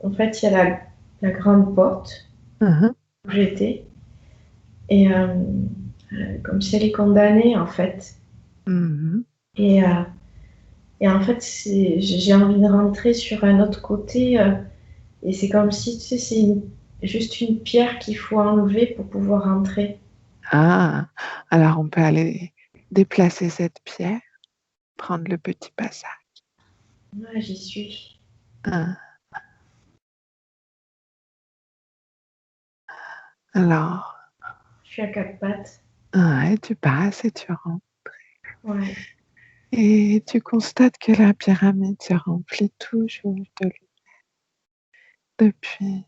en fait, il y a la grande porte Mhm. où j'étais, et comme si elle est condamnée, en fait. Mhm. Et, euh, et en fait, j'ai envie de rentrer sur un autre côté, et c'est comme si, tu sais, juste une pierre qu'il faut enlever pour pouvoir rentrer. Ah, alors on peut aller déplacer cette pierre, prendre le petit passage. Ouais, j'y suis. Ah, alors, Je suis à quatre pattes. et tu passes et tu rentres. Ouais. Et tu constates que la pyramide se remplit toujours de lumière depuis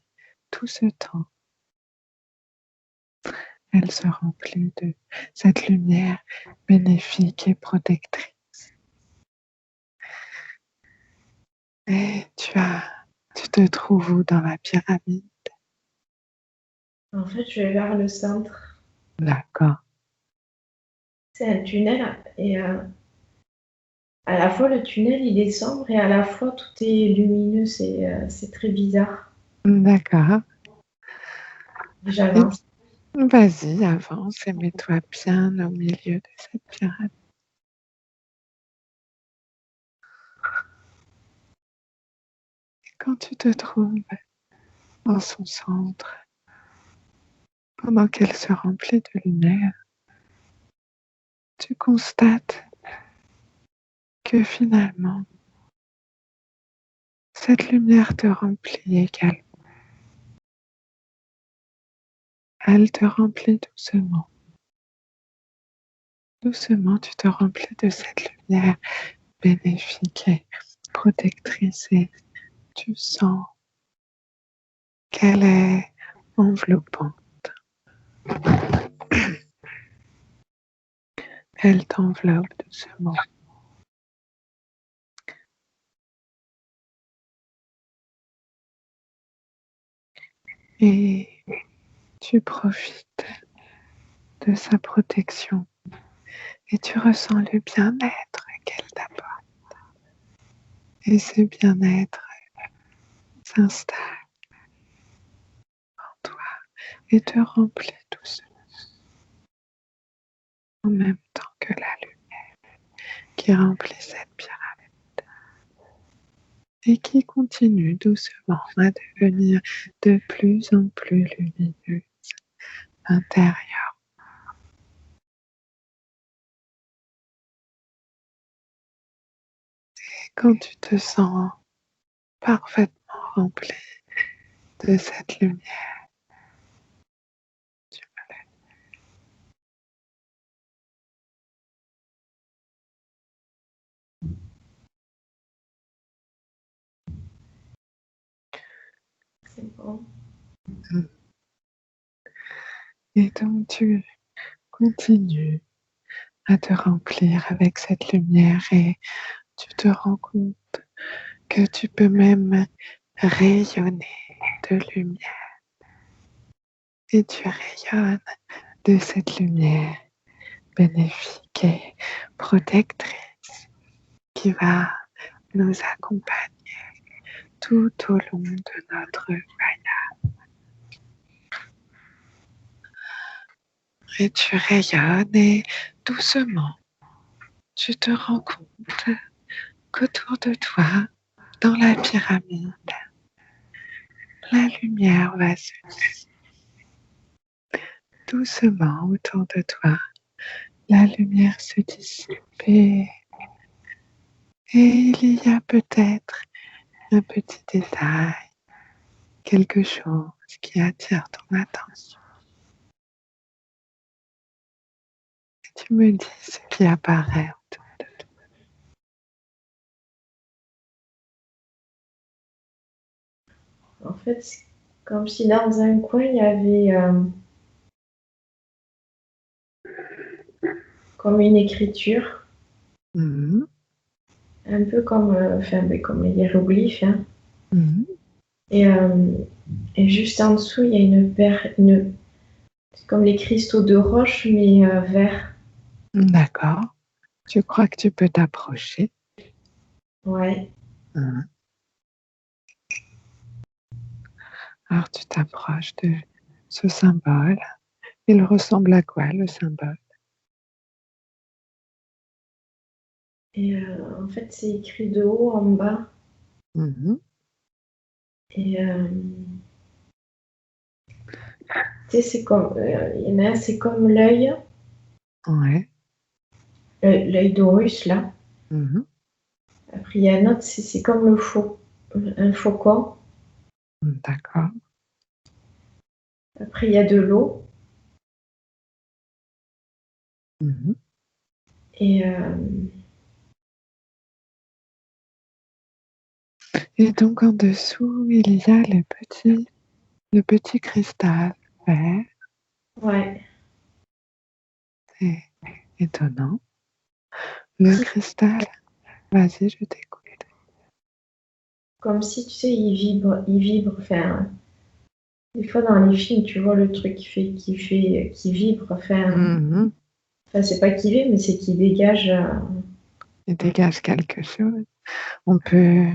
tout ce temps. Elle se remplit de cette lumière bénéfique et protectrice. Et tu te trouves où dans la pyramide? En fait, je vais vers le centre. D'accord. C'est un tunnel, et à la fois le tunnel il est sombre et à la fois tout est lumineux. C'est très bizarre. D'accord. Et J'avance. vas-y, avance et mets-toi bien au milieu de cette pyramide. Quand tu te trouves en son centre, pendant qu'elle se remplit de lumière, tu constates que finalement, cette lumière te remplit également. Elle te remplit doucement. Doucement, tu te remplis de cette lumière bénéfique et protectrice et tu sens qu'elle est enveloppante. Elle t'enveloppe doucement. Et tu profites de sa protection et tu ressens le bien-être qu'elle t'apporte. Et ce bien-être s'installe en toi et te remplit doucement en même temps que la lumière qui remplit cette pyramide et qui continue doucement à devenir de plus en plus lumineuse intérieure. Quand tu te sens parfaitement rempli de cette lumière, tu me laisses. C'est bon. Et donc tu continues à te remplir avec cette lumière et tu te rends compte que tu peux même rayonner de lumière et tu rayonnes de cette lumière bénéfique et protectrice qui va nous accompagner tout au long de notre voyage. Et tu rayonnes et doucement, tu te rends compte qu'autour de toi, dans la pyramide, la lumière va se doucement autour de toi. La lumière se dissipe et il y a peut-être un petit détail, quelque chose qui attire ton attention. Tu me dis ce qui apparaît autour de toi. En fait, c'est comme si dans un coin il y avait comme une écriture, Mhm, un peu comme, enfin, comme les hiéroglyphes, hein. mhm. Et, et juste en dessous, il y a c'est comme les cristaux de roche, mais verts. D'accord. Je crois que tu peux t'approcher. Ouais. Mhm. Alors tu t'approches de ce symbole. Il ressemble à quoi le symbole? Et en fait, c'est écrit de haut en bas. Mhm. Et tu sais, c'est comme, il y en a un, c'est comme l'œil, Ouais. l'œil d'Horus là. Mhm. Après, il y a un autre, c'est comme un faucon. D'accord. Après, il y a de l'eau. Mhm. Et Et donc en dessous, il y a le petit cristal vert. ouais, C'est étonnant. Le cristal, vas-y, je t'écoute. comme si, tu sais, il vibre. Enfin, des fois dans les films, tu vois le truc qui vibre. Mhm. Enfin, c'est pas qui vibre, mais c'est qui dégage. Il dégage quelque chose. On peut,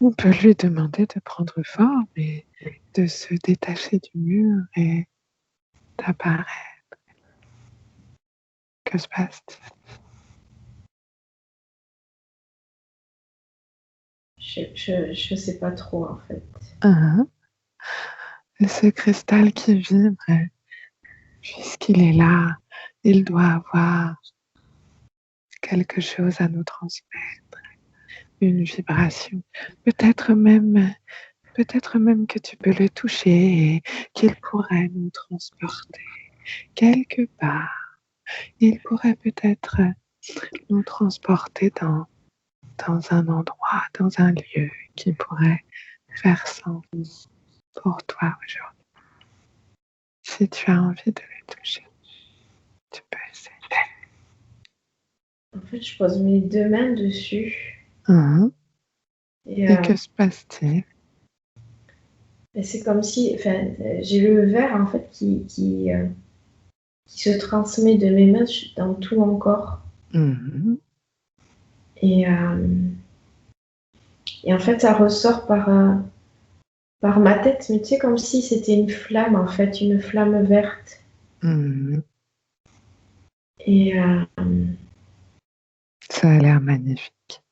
on peut lui demander de prendre forme et de se détacher du mur et d'apparaître. Que se passe-t-il? Je sais pas trop en fait. Hein. Et ce cristal qui vibre, puisqu'il est là, il doit avoir quelque chose à nous transmettre, une vibration. Peut-être même, peut-être même que tu peux le toucher et qu'il pourrait nous transporter quelque part. Il pourrait peut-être nous transporter dans un endroit, dans un lieu qui pourrait faire sens pour toi aujourd'hui. Si tu as envie de le toucher, tu peux essayer. En fait, je pose mes deux mains dessus Hein. et, Et que se passe-t-il? c'est comme si, enfin, j'ai le verre en fait qui se transmet de mes mains dans tout mon corps. Mhm. Et, en fait, ça ressort par ma tête, mais tu sais, comme si c'était une flamme en fait, une flamme verte. Mhm. Et Ça a l'air magnifique.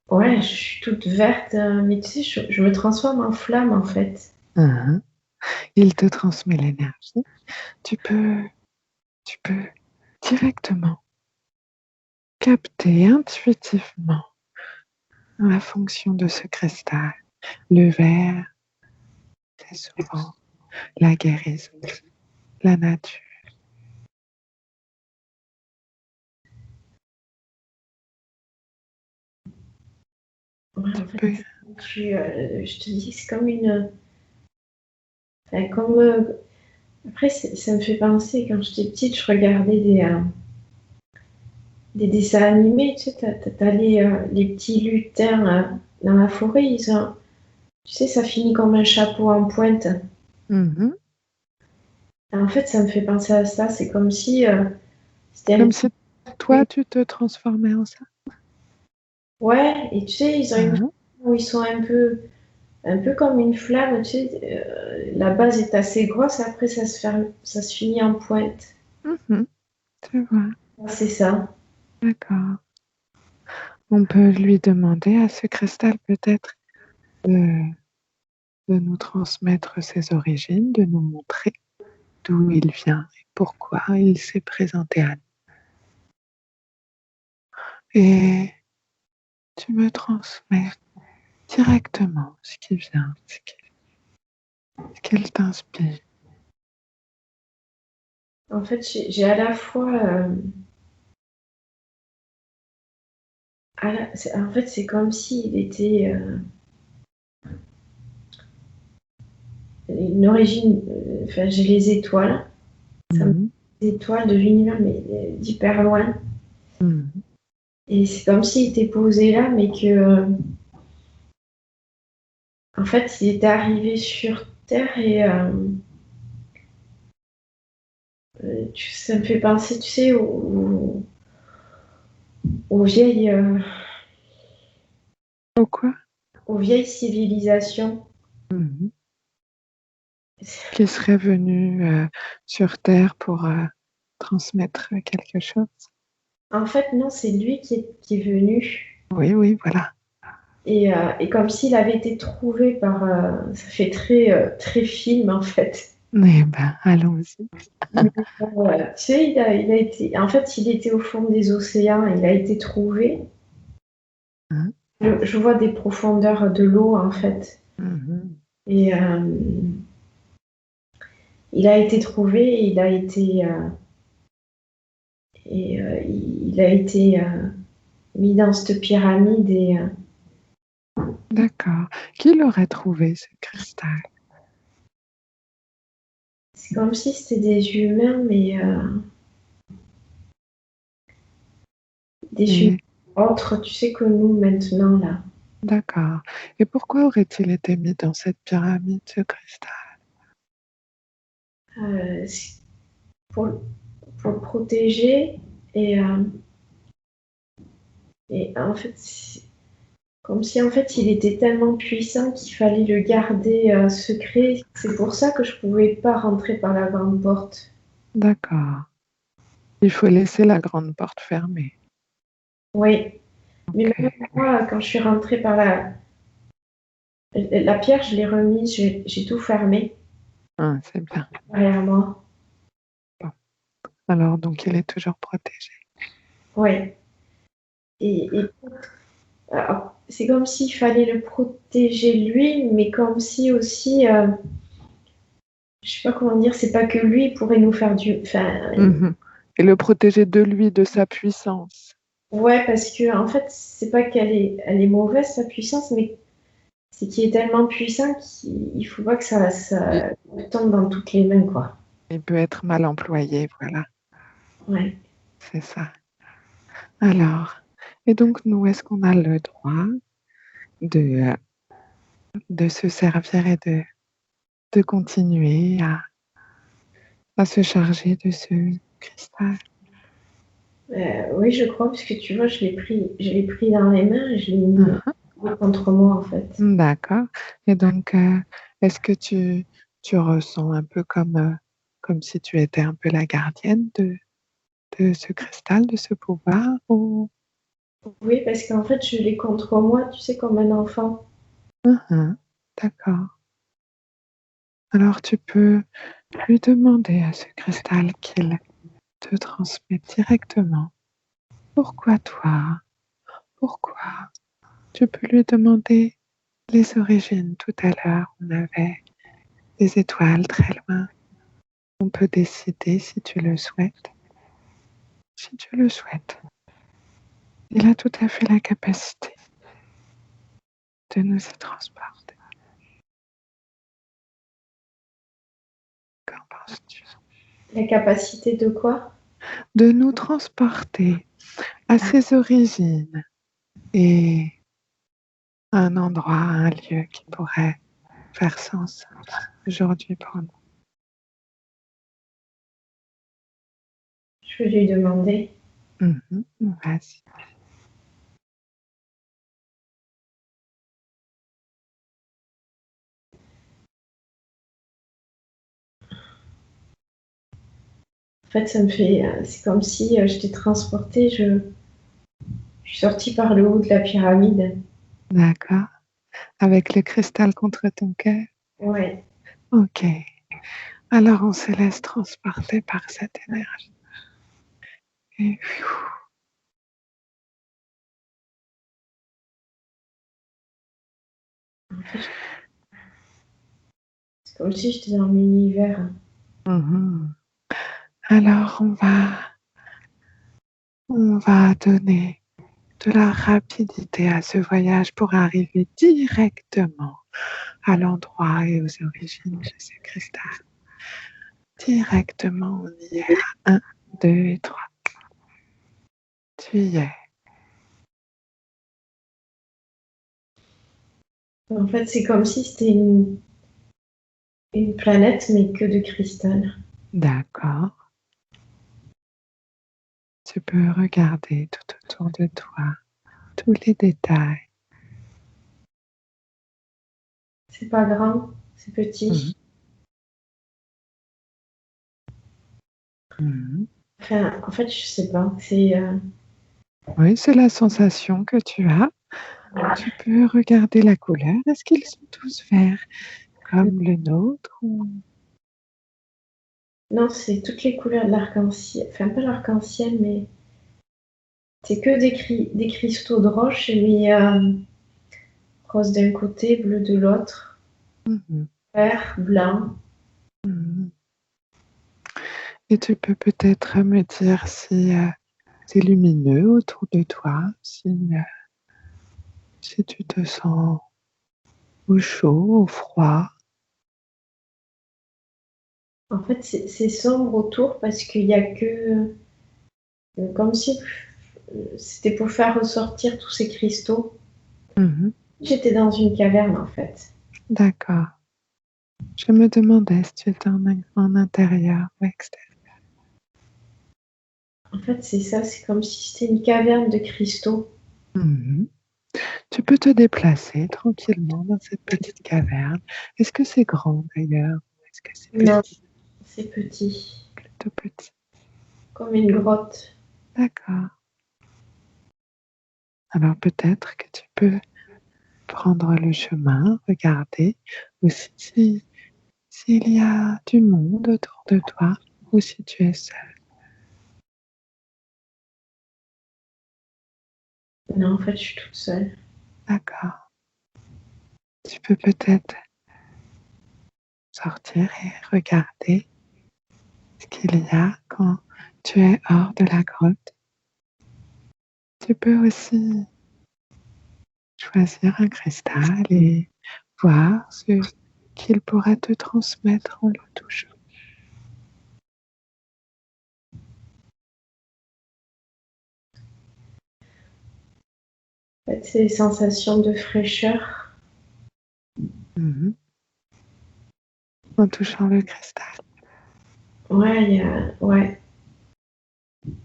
ouais, je suis toute verte, mais tu sais, je me transforme en flamme en fait. Hein. Il te transmet l'énergie. Tu peux, tu peux directement capter intuitivement la fonction de ce cristal. Le vert, c'est souvent la guérison, la nature. Ouais, Tu en fait, peux. je te dis, c'est comme une. Enfin, comme, après, ça me fait penser, quand j'étais petite, je regardais des dessins animés, tu sais, t'as les petits lutins dans la forêt, tu sais, ça finit comme un chapeau en pointe. Mhm. Et en fait, ça me fait penser à ça, c'est comme si c'était un Comme petit. si toi, tu te transformais en ça. Ouais, et tu sais, ils ont une Hein. où ils sont un peu comme une flamme, tu sais, la base est assez grosse, après ça se finit en pointe. Mhm. Tu vois, C'est ça. d'accord. On peut lui demander à ce cristal peut-être de, de nous transmettre ses origines, de nous montrer d'où il vient et pourquoi il s'est présenté à nous. Et tu me transmets directement ce qui vient, ce qu'il t'inspire. En fait, j'ai à la fois, en fait, c'est comme s'il était une origine. Enfin, j'ai les étoiles, ça me Mhm. les étoiles de l'univers, mais d'hyper loin. Mhm. Et c'est comme s'il était posé là, mais que, en fait, il était arrivé sur Terre et ça me fait penser, tu sais, aux vieilles. Pourquoi? aux vieilles civilisations. Mhm. Qui serait venu sur Terre pour transmettre quelque chose. En fait, non, c'est lui qui est venu. Oui, oui, voilà. Et comme s'il avait été trouvé par... ça fait très film, en fait. Eh ben, allons-y. Tu sais, il a été... En fait, il était au fond des océans. Il a été trouvé. Hein. Je vois des profondeurs de l'eau, en fait. Mhm. Et il a été trouvé et il a été mis dans cette pyramide. Et D'accord. Qui l'aurait trouvé, ce cristal? c'est comme si c'était des humains, mais des humains Et autres, tu sais, que nous maintenant, là. d'accord. Et pourquoi aurait-il été mis dans cette pyramide, ce cristal? C'est pour le protéger. Et, euh, et en fait, c'est comme si en fait il était tellement puissant qu'il fallait le garder secret. C'est pour ça que je pouvais pas rentrer par la grande porte. D'accord. Il faut laisser la grande porte fermée. Oui, mais même Ok. moi, quand je suis rentrée par la pierre, je l'ai remise, j'ai tout fermé Ah, c'est bien. derrière moi. Bon. Alors, donc, il est toujours protégé. Oui, et alors, c'est comme s'il fallait le protéger lui, mais comme si aussi, je sais pas comment dire, c'est pas que lui pourrait nous faire du. Enfin, Mhm. Et le protéger de lui, de sa puissance. ouais, parce que en fait, c'est pas elle est mauvaise sa puissance, mais c'est qu'il est tellement puissant qu'il faut pas que Il, ça tombe dans toutes les mains, quoi. il peut être mal employé, voilà. Ouais. C'est ça. Alors, et donc, nous, est-ce qu'on a le droit de, de se servir et de continuer à se charger de ce cristal? Oui, je crois, parce que tu vois, je l'ai pris dans les mains et je l'ai mis contre moi, en fait. D'accord. Et donc, est-ce que tu ressens un peu comme si tu étais un peu la gardienne de ce cristal, de ce pouvoir ou... Oui, parce qu'en fait, je l'ai contre moi, tu sais, comme un enfant. Mhm. D'accord. Alors, tu peux lui demander à ce cristal qu'il te transmette directement. Pourquoi toi? Pourquoi? Tu peux lui demander les origines. Tout à l'heure, on avait des étoiles très loin. On peut décider si tu le souhaites. Si tu le souhaites. Il a tout à fait la capacité de nous y transporter. Qu'en penses-tu? La capacité de quoi? De nous transporter à ses origines et à un endroit, à un lieu qui pourrait faire sens aujourd'hui pour nous. Je vais lui demander. Mhm. Vas-y. En fait, c'est comme si j'étais transportée, je suis sortie par le haut de la pyramide. D'accord. Avec le cristal contre ton cœur. Ouais. Ok. Alors on se laisse transporter par cette énergie. Et En fait, c'est comme si j'étais dans l'univers. mhm. Alors on va donner de la rapidité à ce voyage pour arriver directement à l'endroit et aux origines de ce cristal. Directement, on y est à 1, 2 et 3. Tu y es. En fait, c'est comme si c'était une planète, mais que de cristal. D'accord. Tu peux regarder tout autour de toi tous les détails. C'est pas grand, c'est petit. Enfin, en fait, je sais pas. Oui, c'est la sensation que tu as. Tu peux regarder la couleur. Est-ce qu'ils sont tous verts comme le nôtre Non, c'est toutes les couleurs de l'arc-en-ciel. Enfin, pas l'arc-en-ciel, mais c'est que des cristaux de roche, mais rose d'un côté, bleu de l'autre, vert, blanc. Et tu peux peut-être me dire si c'est lumineux autour de toi, si tu te sens au chaud, au froid. En fait, c'est sombre autour parce qu'il y a que... comme si c'était pour faire ressortir tous ces cristaux. J'étais dans une caverne, en fait. D'accord. Je me demandais si tu étais en intérieur ou extérieur. En fait, c'est ça, c'est comme si c'était une caverne de cristaux. Tu peux te déplacer tranquillement dans cette petite caverne. Est-ce que c'est grand d'ailleurs? Est-ce que c'est Non, petit? c'est petit, Plutôt petit. comme une grotte. D'accord. Alors peut-être que tu peux prendre le chemin, regarder aussi s'il y a du monde autour de toi ou si tu es seul. Non, en fait, je suis toute seule. D'accord. Tu peux peut-être sortir et regarder ce qu'il y a quand tu es hors de la grotte. Tu peux aussi choisir un cristal et voir ce qu'il pourra te transmettre en le touchant. En fait, c'est des sensations de fraîcheur. En touchant le cristal. Ouais, ouais.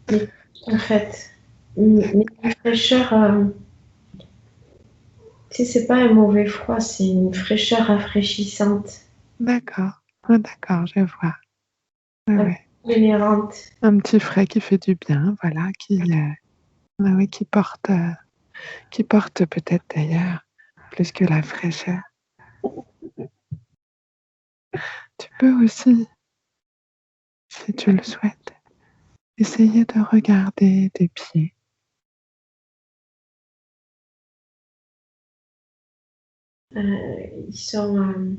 Mais en fait, mais une fraîcheur, tu sais, c'est pas un mauvais froid, c'est une fraîcheur rafraîchissante, D'accord. Ah, d'accord, je vois. Ouais, ouais. générante. Un petit frais qui fait du bien, voilà, oui, qui porte peut-être d'ailleurs plus que la fraîcheur. Tu peux aussi, si tu le souhaites, essayer de regarder tes pieds. Ils sont,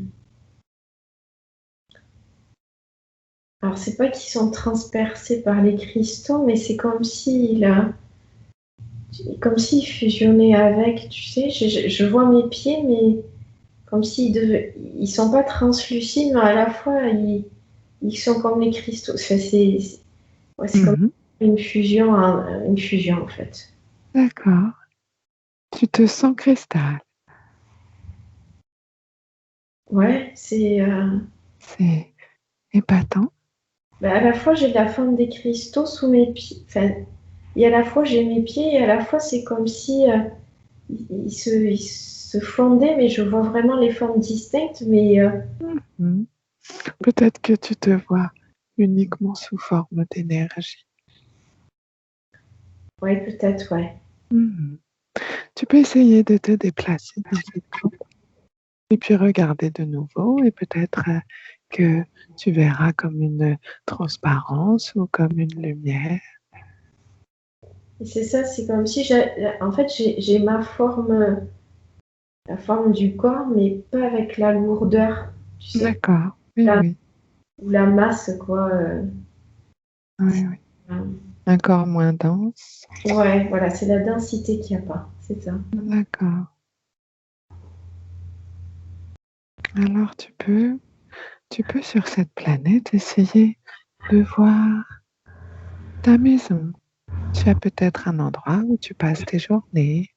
alors c'est pas qu'ils sont transpercés par les cristaux, mais c'est comme s'ils fusionnaient avec, tu sais, je vois mes pieds, mais comme ils sont pas translucides, mais à la fois ils sont comme les cristaux. Enfin, ouais, c'est comme une fusion en fait. D'accord. Tu te sens cristal. Ouais, C'est épatant. à la fois j'ai la forme des cristaux sous mes pieds. Enfin, et à la fois j'ai mes pieds et à la fois c'est comme si ils se fondaient, mais je vois vraiment les formes distinctes. Mais Mhm. Peut-être que tu te vois uniquement sous forme d'énergie. ouais, peut-être, ouais. Mhm. Tu peux essayer de te déplacer dans cette grotte et puis regarder de nouveau et peut-être que tu verras comme une transparence ou comme une lumière. Et c'est ça, c'est comme si en fait j'ai la forme du corps, mais pas avec la lourdeur, tu sais, D'accord, oui, la, oui, ou la masse, quoi. oui, oui. Euh, Un corps moins dense. ouais, voilà, c'est la densité qu'il n'y a pas, c'est ça. D'accord. Alors tu peux sur cette planète essayer de voir ta maison. Tu as peut-être un endroit où tu passes tes journées,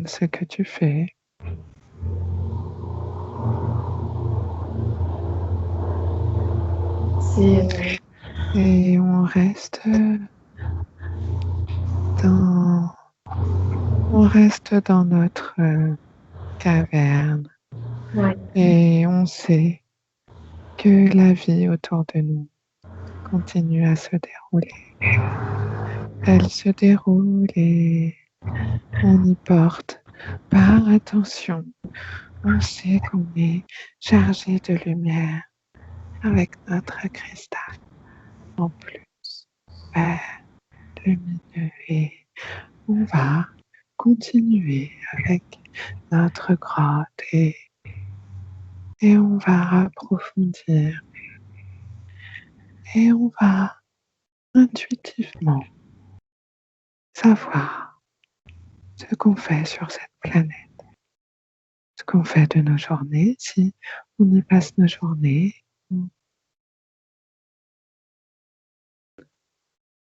ce que tu fais. C'est Et dans, on reste dans notre caverne. Ouais. Et on sait que la vie autour de nous continue à se dérouler. Elle se déroule et on y porte par attention. On sait qu'on est chargé de lumière avec notre cristal en plus vert, lumineux et on va continuer avec notre grotte et on va approfondir et on va intuitivement savoir ce qu'on fait sur cette planète, ce qu'on fait de nos journées, si on y passe nos journées.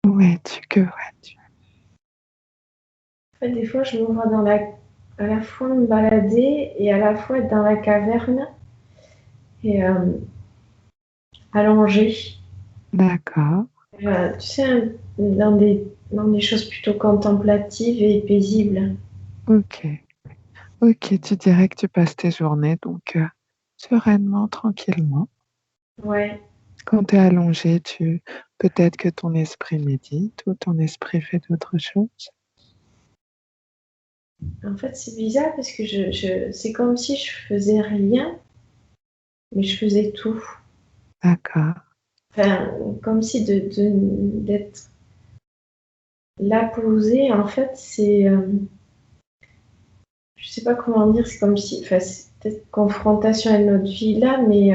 Où es-tu? Que vois-tu? En fait, des fois, je me vois à la fois me balader et à la fois être dans la caverne et allongée. D'accord. Tu sais, dans des choses plutôt contemplatives et paisibles. Ok. Ok, tu dirais que tu passes tes journées donc sereinement, tranquillement. Ouais. Quand tu es allongé, peut-être que ton esprit médite ou ton esprit fait d'autres choses. En fait, c'est bizarre parce que c'est comme si je faisais rien, mais je faisais tout. D'accord. Enfin, comme si d'être là posé, en fait, je sais pas comment dire, c'est comme si, enfin, c'est peut-être confrontation à notre vie là, mais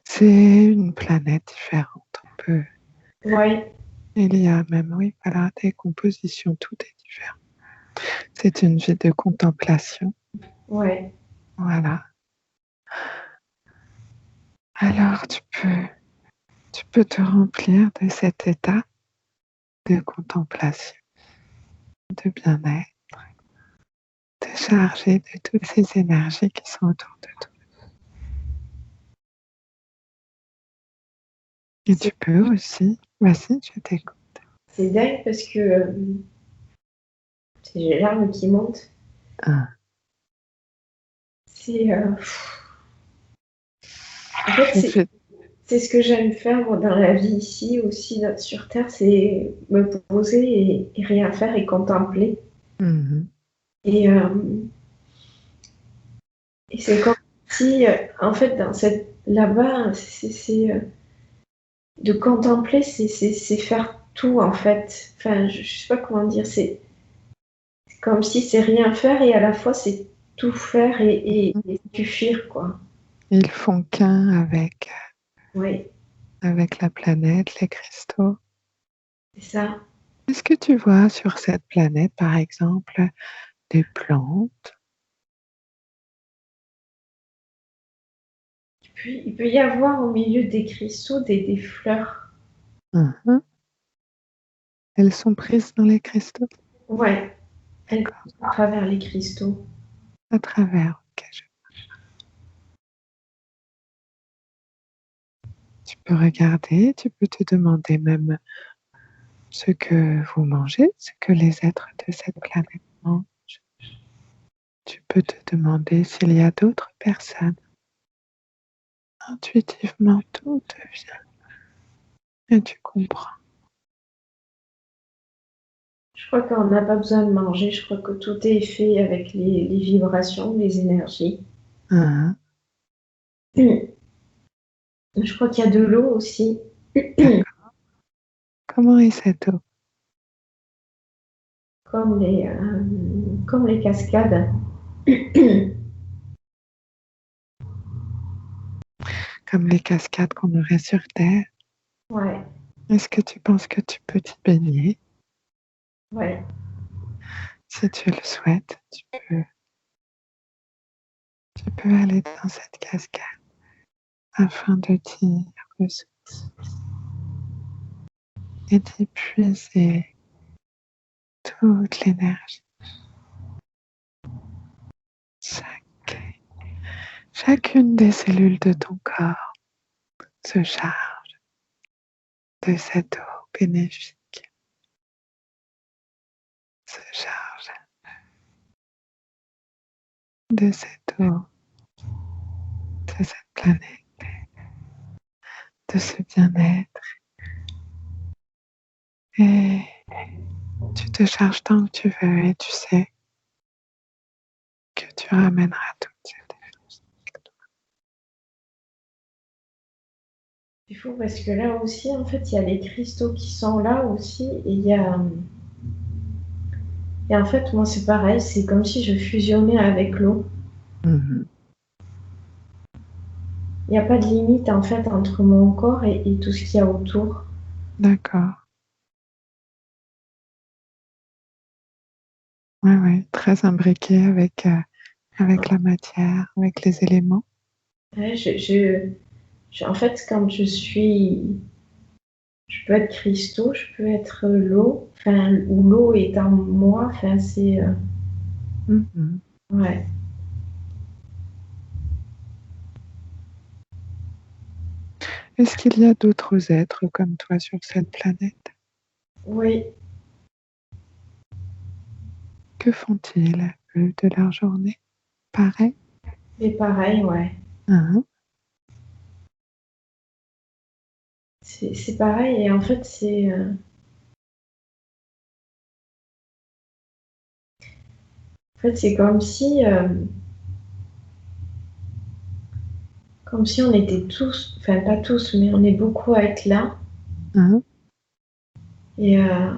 C'est une planète différente. ouais, Il y a même, oui, voilà, des compositions, tout est différent. C'est une vie de contemplation. ouais. Voilà. Alors, tu peux te remplir de cet état de contemplation, de bien-être, te charger de toutes ces énergies qui sont autour de toi. Et C'est tu peux aussi, vas-y, je t'écoute. c'est dingue parce que j'ai les larmes qui montent. Ah, C'est, en fait, je fais- c'est ce que j'aime faire moi, dans la vie ici aussi sur Terre, c'est me poser et rien faire et contempler. Mhm. Et, et c'est comme si, en fait, là-bas, de contempler, c'est faire tout, en fait. Enfin, je sais pas comment dire, c'est comme si c'est rien faire et à la fois c'est tout faire et suffire, quoi. Ils font qu'un Oui, avec la planète, les cristaux. c'est ça. Est-ce que tu vois sur cette planète, par exemple, des plantes? Puis, il peut y avoir au milieu des cristaux des fleurs. Mhm. Elles sont prises dans les cristaux? Ouais, elles D'accord. passent à travers les cristaux. À travers. Ok, tu peux regarder, tu peux te demander même ce que vous mangez, ce que les êtres de cette planète mangent. Tu peux te demander s'il y a d'autres personnes. Intuitivement, tout te vient et tu comprends. Je crois qu'on n'a pas besoin de manger, je crois que tout est fait avec les vibrations, les énergies. Hein, Je crois qu'il y a de l'eau aussi, d'accord. Comment est cette eau? comme comme les cascades. Comme les cascades qu'on aurait sur Terre. Ouais, Est-ce que tu penses que tu peux t'y baigner? ouais. Si tu le souhaites, tu peux aller dans cette cascade afin de t'y ressourcer et d'y puiser toute l'énergie. Chacune des cellules de ton corps se charge de cette eau bénéfique, se charge de cette eau, de cette planète, de ce bien-être. Et tu te charges tant que tu veux et tu sais que tu ramèneras toute cette énergie avec toi. C'est fou parce que là aussi, en fait, il y a les cristaux qui sont là aussi. Et en fait, moi, c'est pareil, c'est comme si je fusionnais avec l'eau. Mhm. Il n'y a pas de limite, en fait, entre mon corps et tout ce qu'il y a autour. D'accord. Oui, oui, très imbriqué avec la matière, avec les éléments. Ouais, en fait, quand je peux être cristaux, je peux être l'eau, enfin, ou l'eau est en moi, enfin, c'est, Mhm. ouais, Est-ce qu'il y a d'autres êtres comme toi sur cette planète? oui, Que font-ils, eux, de leur journée? Pareil? mais pareil, ouais. Hein? C'est pareil, et en fait, c'est comme si on était tous, enfin, pas tous, mais on est beaucoup à être là, Hein? et, euh,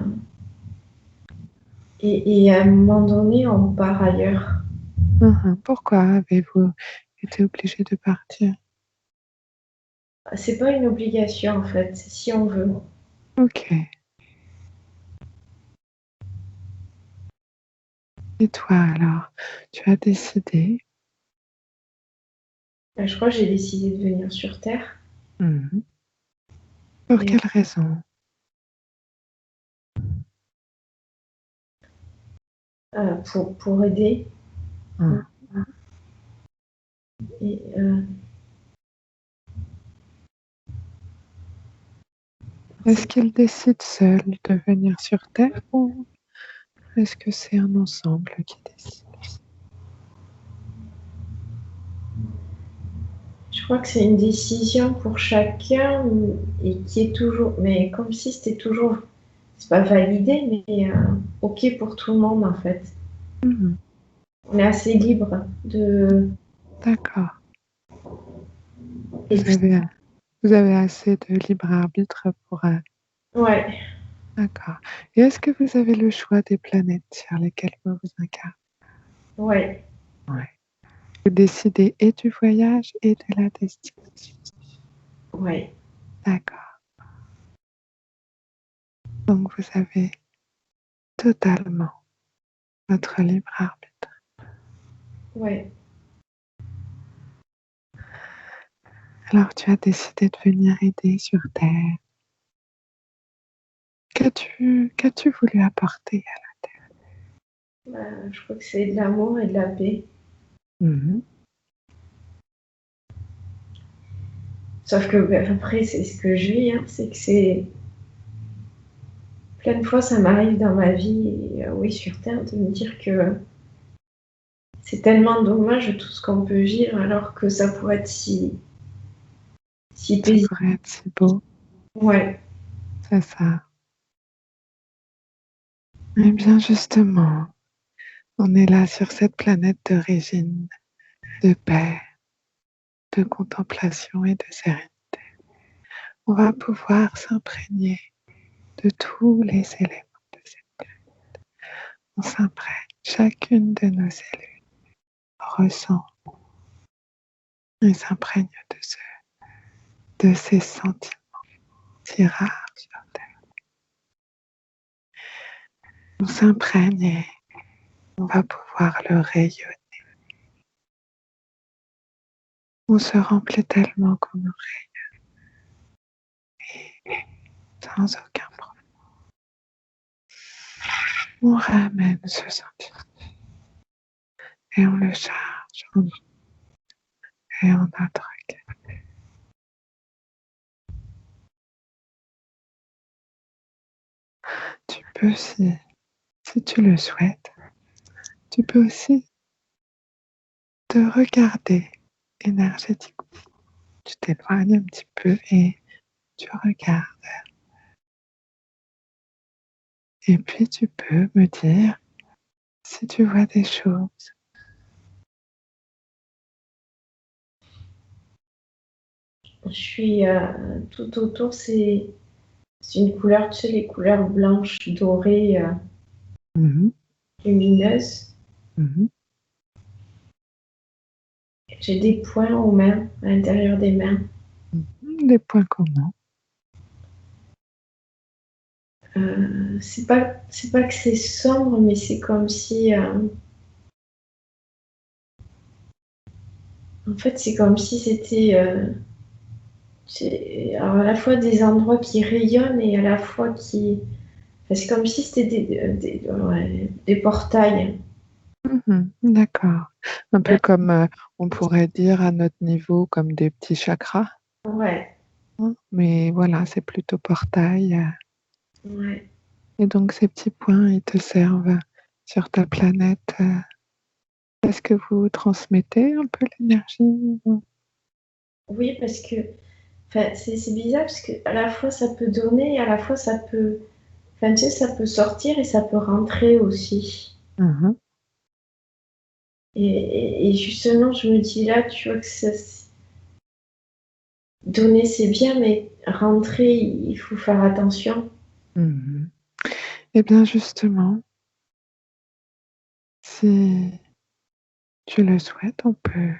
et à un moment donné, on part ailleurs. Hein. Pourquoi avez-vous été obligé de partir? C'est pas une obligation, en fait, c'est si on veut. Ok. Et toi alors, tu as décidé? Je crois que j'ai décidé de venir sur Terre, Mhm. Pour et, quelle raison? pour aider. Hein. Et, Est-ce qu'ils décident seuls de venir sur Terre ou est-ce que c'est un ensemble qui décide? je crois que c'est une décision pour chacun et qui est toujours, mais comme si c'était toujours, c'est pas validé, mais ok pour tout le monde en fait. Mhm. On est assez libre de. D'accord. Et Vous puis, avez, vous avez assez de libre arbitre pour... ouais, D'accord. Et est-ce que vous avez le choix des planètes sur lesquelles vous vous incarnez? ouais, Ouais. Vous décidez et du voyage et de la destination. ouais, D'accord. Donc vous avez totalement votre libre arbitre. ouais. Alors tu as décidé de venir aider sur Terre. Qu'as-tu voulu apporter à la Terre? Je crois que c'est de l'amour et de la paix. Mhm. Sauf que après, c'est ce que je vis, hein, c'est que c'est plein de fois, ça m'arrive dans ma vie, et, oui, sur Terre, de me dire que c'est tellement dommage tout ce qu'on peut vivre alors que ça pourrait être si Ça paisible. pourrait être si beau, Ouais, c'est ça. Eh bien justement, on est là sur cette planète d'origine, de paix, de contemplation et de sérénité. On va pouvoir s'imprégner de tous les éléments de cette planète. On s'imprègne, chacune de nos cellules ressent et s'imprègne de ces sentiments si rares sur Terre. On s'imprègne et on va pouvoir le rayonner. On se remplit tellement qu'on nous rayonne sans aucun problème. On ramène ce sentiment et on le charge en nous et en notre cœur. Tu peux, si tu le souhaites, tu peux aussi te regarder énergétiquement. Tu t'éloignes un petit peu et tu regardes. Et puis tu peux me dire si tu vois des choses. Je suis tout autour, c'est une couleur, tu sais, les couleurs blanches, dorées, Mhm, lumineuses. mhm. J'ai des points aux mains, à l'intérieur des mains. Des points communs. C'est pas que c'est sombre, mais c'est comme si, en fait, c'est comme si c'était, alors à la fois des endroits qui rayonnent et à la fois qui, enfin, c'est comme si c'était des portails. D'accord. Un peu comme on pourrait dire à notre niveau comme des petits chakras, Ouais, hein. Mais voilà, c'est plutôt portail. ouais. Et donc ces petits points, ils te servent sur ta planète. Est-ce que vous transmettez un peu l'énergie? Oui, parce que, enfin, c'est bizarre parce que à la fois ça peut donner et à la fois ça peut, enfin, tu sais, ça peut sortir et ça peut rentrer aussi. Mhm. Et justement, je me dis là, tu vois que donner c'est bien, mais rentrer, il faut faire attention. Mhm. Eh bien justement, si tu le souhaites, on peut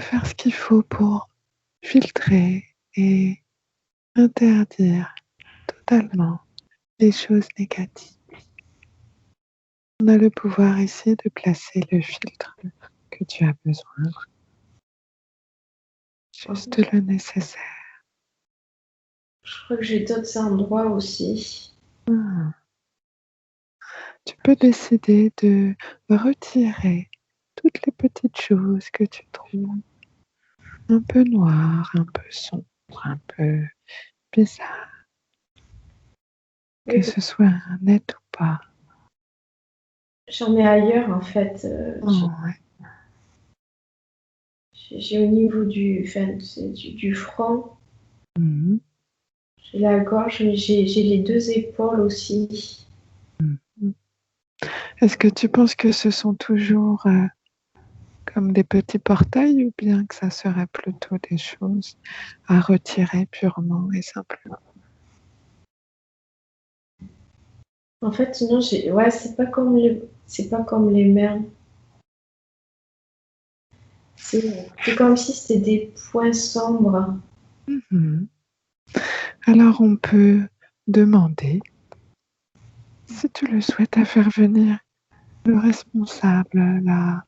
faire ce qu'il faut pour filtrer et interdire totalement les choses négatives. On a le pouvoir ici de placer le filtre que tu as besoin, juste le nécessaire. Je crois que j'ai d'autres endroits aussi. Ah. Tu peux décider de retirer toutes les petites choses que tu trouves un peu noires, un peu sombres, un peu bizarres, que Oui, ce soit net ou pas. j'en ai ailleurs en fait. Oh, ouais. J'ai au niveau du, enfin, du front, Mhm, j'ai la gorge, mais j'ai les deux épaules aussi. mhm. Est-ce que tu penses que ce sont toujours comme des petits portails ou bien que ça serait plutôt des choses à retirer purement et simplement? En fait, non, ouais, c'est pas comme les mers. C'est comme si c'était des points sombres. Mhm. Alors on peut demander, si tu le souhaites, à faire venir le responsable, la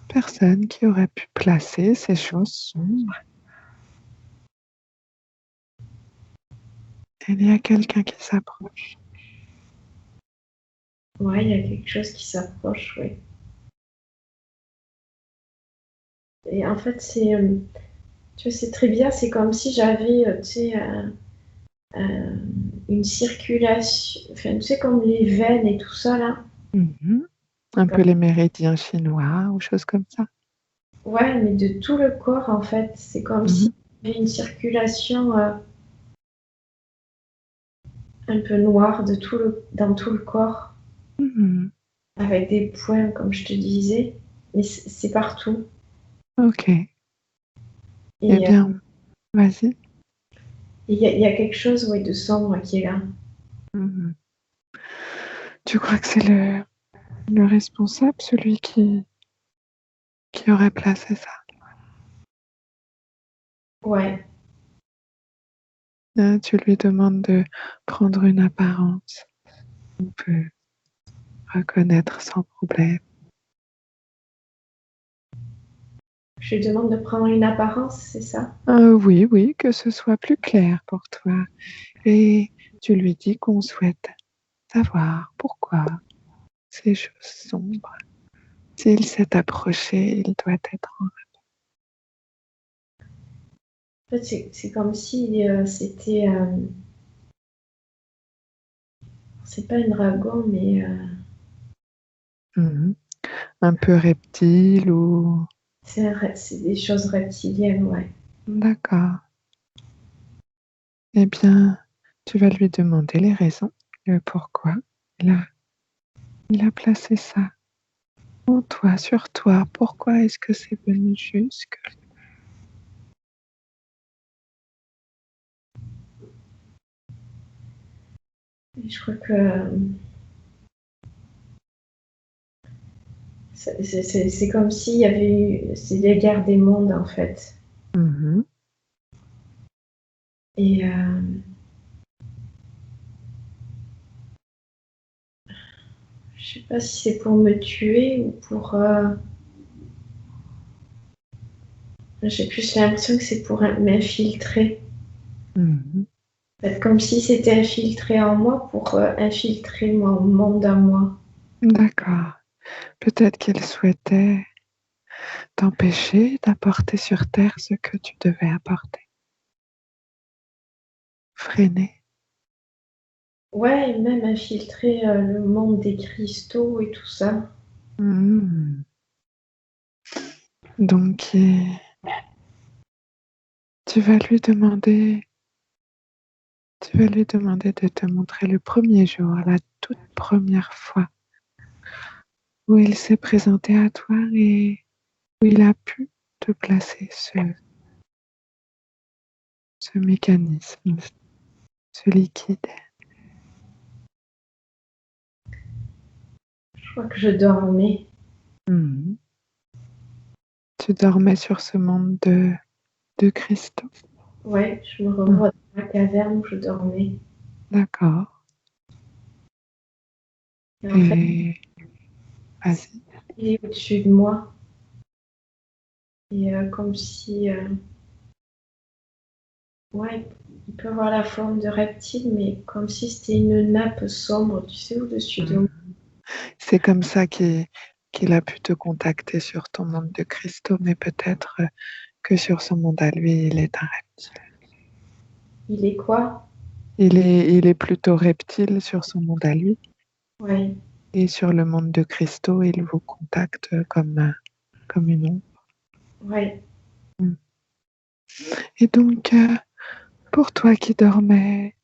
personne qui aurait pu placer ces choses sombres. Il y a quelqu'un qui s'approche. Ouais, il y a quelque chose qui s'approche, oui. Et en fait, tu vois, c'est très bien. C'est comme si j'avais, tu sais, une circulation, enfin, tu sais, comme les veines et tout ça là. Mhm. Un peu les méridiens chinois ou choses comme ça. Ouais, mais de tout le corps en fait. C'est comme si Mhm. il y avait une circulation un peu noire dans tout le corps, Mhm. avec des points, comme je te disais. Mais c'est partout. Ok. Eh Et bien, vas-y. il y a quelque chose, ouais, de sombre qui est là. Mhm. Tu crois que c'est le responsable, celui qui aurait placé ça? Ouais. Tu lui demandes de prendre une apparence. On peut reconnaître sans problème. Je lui demande de prendre une apparence, c'est ça? Oui, oui, que ce soit plus clair pour toi. Et tu lui dis qu'on souhaite savoir pourquoi ces choses sombres. S'il s'est approché, il doit être en... En fait, c'est comme si c'était. C'est pas un dragon, mais. Mhm. un peu reptile ou... C'est des choses reptiliennes, ouais. D'accord. Eh bien, tu vas lui demander les raisons, le pourquoi il a, il a placé ça en toi, sur toi. Pourquoi est-ce que c'est venu jusque... Et je crois que c'est comme s'il y avait eu... C'est les guerres des mondes, en fait. Mhm. Et je sais pas si c'est pour me tuer ou pour... J'ai plus l'impression que c'est pour m'infiltrer. Mhm. En fait, comme si c'était infiltré en moi pour infiltrer mon monde à moi. D'accord. Peut-être qu'il souhaitait t'empêcher d'apporter sur Terre ce que tu devais apporter. Freiner. Ouais, et même infiltrer le monde des cristaux et tout ça. Mhm. Donc, tu vas lui demander, tu vas lui demander de te montrer le premier jour, la toute première fois où il s'est présenté à toi et où il a pu te placer ce mécanisme, ce liquide. Je crois que je dormais. Mhm. Tu dormais sur ce monde de cristaux. Ouais, je me Mhm. revois dans la caverne où je dormais. D'accord. Et en fait, Et vas-y. il est au-dessus de moi. Et comme si... ouais, il peut avoir la forme de reptile, mais comme si c'était une nappe sombre, tu sais, au-dessus de moi. Mhm. C'est comme ça qu'il a pu te contacter sur ton monde de cristaux, mais peut-être que sur son monde à lui, il est un reptile. Il est quoi? Il est plutôt reptile sur son monde à lui, Ouais, et sur le monde de cristaux, il vous contacte comme une ombre. ouais. Mm. Et donc, pour toi qui dormais,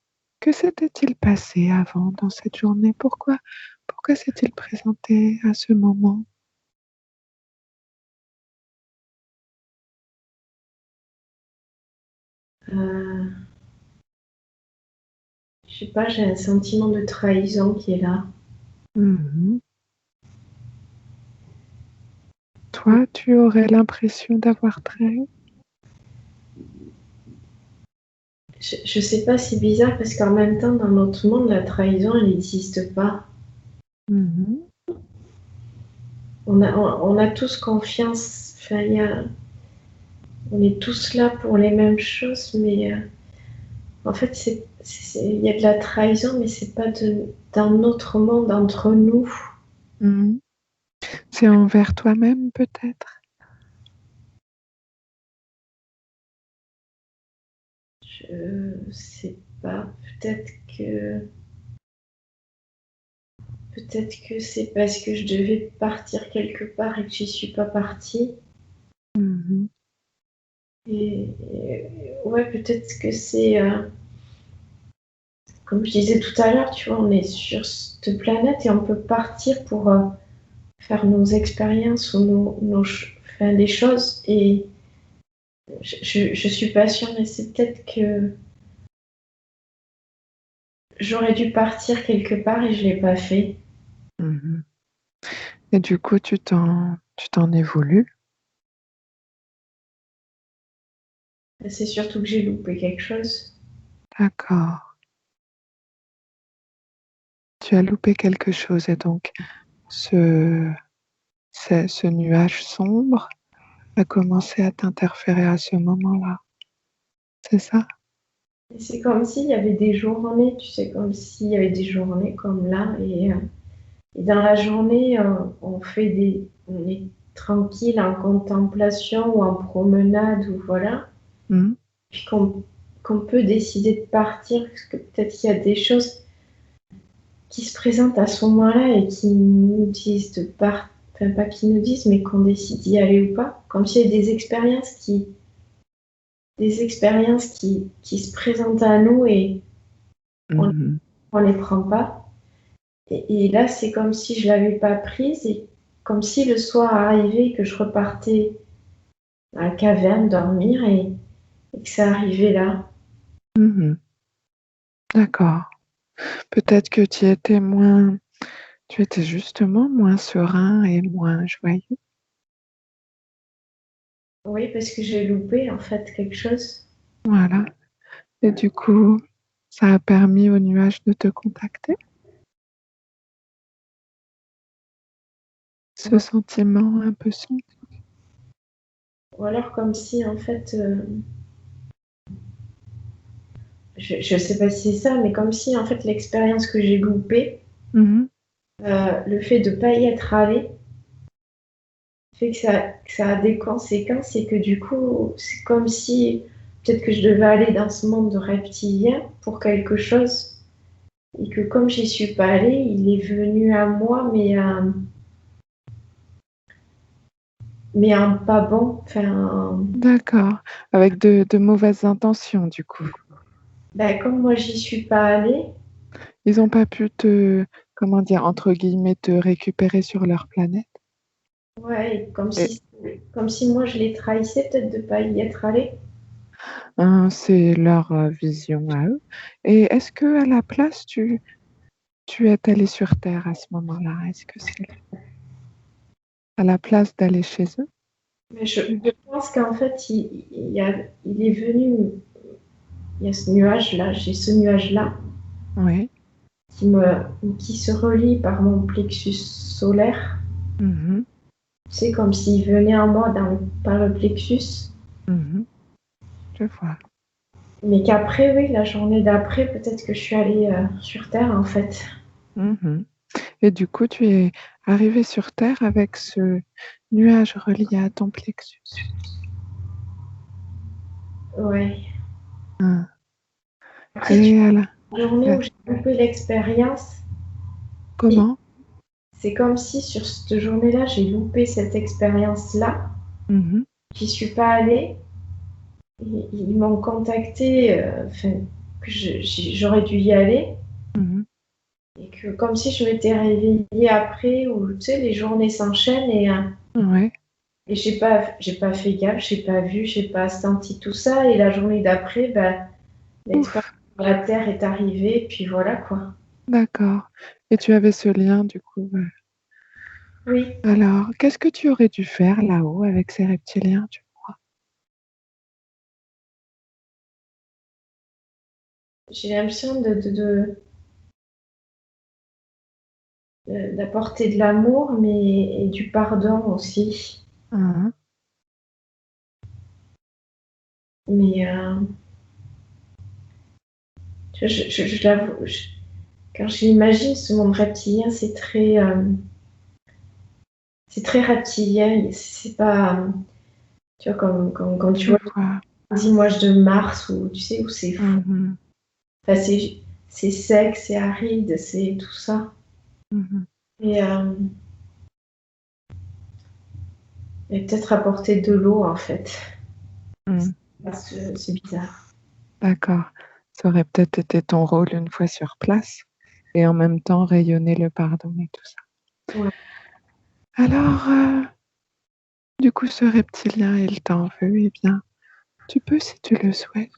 que s'était-il passé avant dans cette journée? Pourquoi s'est-il présenté à ce moment? Euh, je sais pas, j'ai un sentiment de trahison qui est là. Mhm. Toi, tu aurais l'impression d'avoir trahi? Je sais pas, c'est bizarre parce qu'en même temps, dans notre monde, la trahison, elle n'existe pas. Mhm. On a tous confiance. Enfin, on est tous là pour les mêmes choses, mais en fait, il y a de la trahison, mais c'est pas dans notre monde, entre nous. Mhm. C'est envers toi-même peut-être? Je sais pas. Que peut-être que c'est parce que je devais partir quelque part et que j'y suis pas partie. Mhm. Ouais, peut-être que c'est comme je disais tout à l'heure, tu vois, on est sur cette planète et on peut partir pour faire nos expériences ou enfin, des choses. Et je suis pas sûre, mais c'est peut-être que j'aurais dû partir quelque part et je l'ai pas fait. Mhm. Et du coup, tu t'en es voulu? C'est surtout que j'ai loupé quelque chose. D'accord. Tu as loupé quelque chose et donc ce, ce nuage sombre a commencé à t'interférer à ce moment-là. C'est ça? Et c'est comme s'il y avait des journées, tu sais, comme s'il y avait des journées comme là. Et dans la journée, on est tranquille en contemplation ou en promenade ou voilà. Mhm. Puis qu'on peut décider de partir, parce que peut-être qu'il y a des choses qui se présentent à ce moment-là et qui nous disent de partir, enfin pas qui nous disent, mais qu'on décide d'y aller ou pas. Comme s'il y a des expériences qui se présentent à nous et on les prend pas. Et là, c'est comme si je l'avais pas prise et comme si le soir arrivait que je repartais à la caverne dormir et que ça arrivait là. D'accord. Peut-être que tu étais justement moins serein et moins joyeux. Oui, parce que j'ai loupé en fait quelque chose. Voilà. Et du coup, ça a permis au nuage de te contacter. Ce sentiment un peu sombre. Ou alors comme si en fait, je sais pas si c'est ça, mais comme si en fait l'expérience que j'ai loupée, le fait de pas y être allé, fait que ça a des conséquences et que du coup, c'est comme si peut-être que je devais aller dans ce monde de reptiliens pour quelque chose et que comme j'y suis pas allée, il est venu à moi, mais un pas bon. Enfin, D'accord. Avec de mauvaises intentions, du coup. ben, comme moi, j'y suis pas allée, Ils n'ont pas pu comment dire, entre guillemets, te récupérer sur leur planète. ouais, Et, comme si moi je les trahissais peut-être de pas y être allée. c'est leur vision à eux. Et est-ce que à la place, tu es allé sur Terre à ce moment-là? Est-ce que c'est à la place d'aller chez eux? Mais je pense qu'en fait, il est venu, il y a ce nuage-là, j'ai ce nuage-là Oui. qui se relie par mon plexus solaire. Mhm. C'est comme s'il venait en moi par le plexus. Mhm. Je vois. Mais qu'après, oui, la journée d'après, peut-être que je suis allée sur Terre en fait. Mhm. Et du coup, tu es arrivé sur Terre avec ce nuage relié à ton plexus. Ouais. Hein. Après, Et la journée où j'ai loupé l'expérience, comment? c'est comme si sur cette journée-là, j'ai loupé cette expérience-là. Mhm. J'y suis pas allée. Ils m'ont contacté, que j'aurais dû y aller. Mhm. Et que comme si je m'étais réveillée après, où tu sais, les journées s'enchaînent Ouais. et j'ai pas fait gaffe, j'ai pas vu, j'ai pas senti tout ça. Et la journée d'après, ben, l'expérience Ouf. de la Terre est arrivée, et puis voilà quoi. D'accord. Et tu avais ce lien, du coup. Oui, Alors, qu'est-ce que tu aurais dû faire là-haut avec ces reptiliens, tu crois? j'ai l'impression d'apporter de l'amour, mais et du pardon aussi. Hein. Mais je l'avoue, quand j'imagine ce monde reptilien, c'est très reptilien. C'est pas, tu vois, comme quand tu Je vois vois. les images de Mars, où tu sais, où c'est fou. Mhm. Enfin, c'est sec, c'est aride, c'est tout ça. Mhm. Et, et peut-être apporter de l'eau, en fait. Mhm. C'est bizarre. D'accord. Ça aurait peut-être été ton rôle une fois sur place et en même temps rayonner le pardon et tout ça. Ouais. Alors, du coup, ce reptilien, il t'en veut, eh bien, tu peux, si tu le souhaites,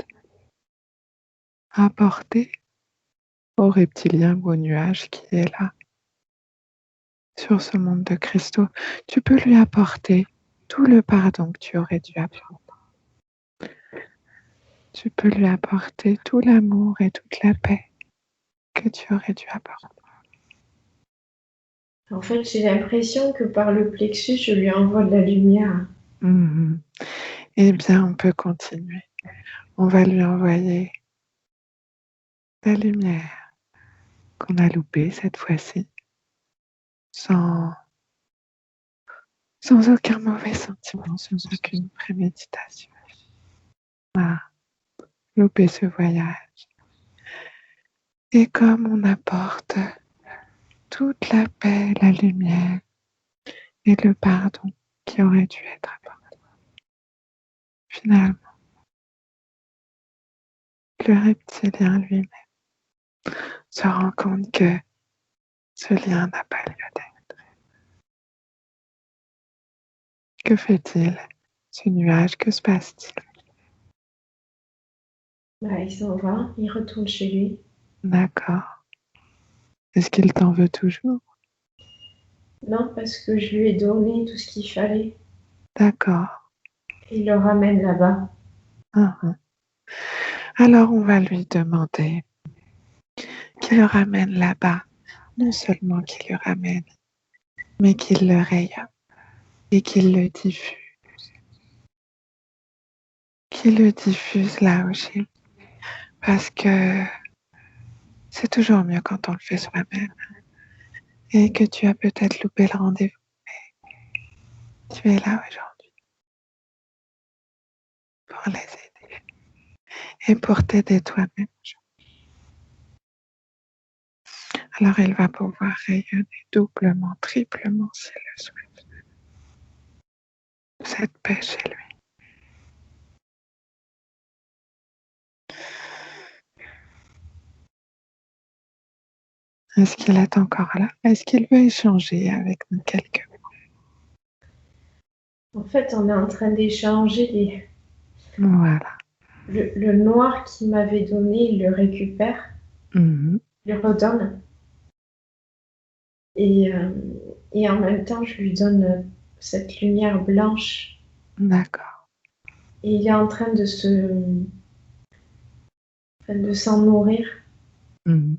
apporter au reptilien ou au nuage qui est là, sur ce monde de cristaux, tu peux lui apporter tout le pardon que tu aurais dû apprendre. Tu peux lui apporter tout l'amour et toute la paix que tu aurais dû apporter. En fait, j'ai l'impression que par le plexus, je lui envoie de la lumière. Mhm. Eh bien, on peut continuer. On va lui envoyer la lumière qu'on a loupée cette fois-ci, sans, sans aucun mauvais sentiment, sans aucune préméditation. On a loupé ce voyage. Et comme on apporte toute la paix, la lumière et le pardon qui aurait dû être apporté. Finalement, le reptilien lui-même se rend compte que ce lien n'a pas lieu d'être. Que fait-il, ce nuage? Que se passe-t-il? Il s'en va, il retourne chez lui. D'accord. Est-ce qu'il t'en veut toujours? Non, parce que je lui ai donné tout ce qu'il fallait. D'accord. Il le ramène là-bas. Uhum. Alors on va lui demander qu'il le ramène là-bas. Non seulement qu'il le ramène, mais qu'il le rayonne et qu'il le diffuse. Qu'il le diffuse là aussi. Parce que c'est toujours mieux quand on le fait soi-même. Et que tu as peut-être loupé le rendez-vous, mais tu es là aujourd'hui pour les aider et pour t'aider toi-même. Alors il va pouvoir rayonner doublement, triplement s'il le souhaite. Cette paix chez lui. Est-ce qu'il est encore là? Est-ce qu'il veut échanger avec nous quelques En fait, on est en train d'échanger mots? Voilà. le noir qu'il m'avait donné, il le récupère, Mhm. il le redonne. Et en même temps, je lui donne cette lumière blanche. D'accord. Et il est en train de s'en nourrir. Mhm.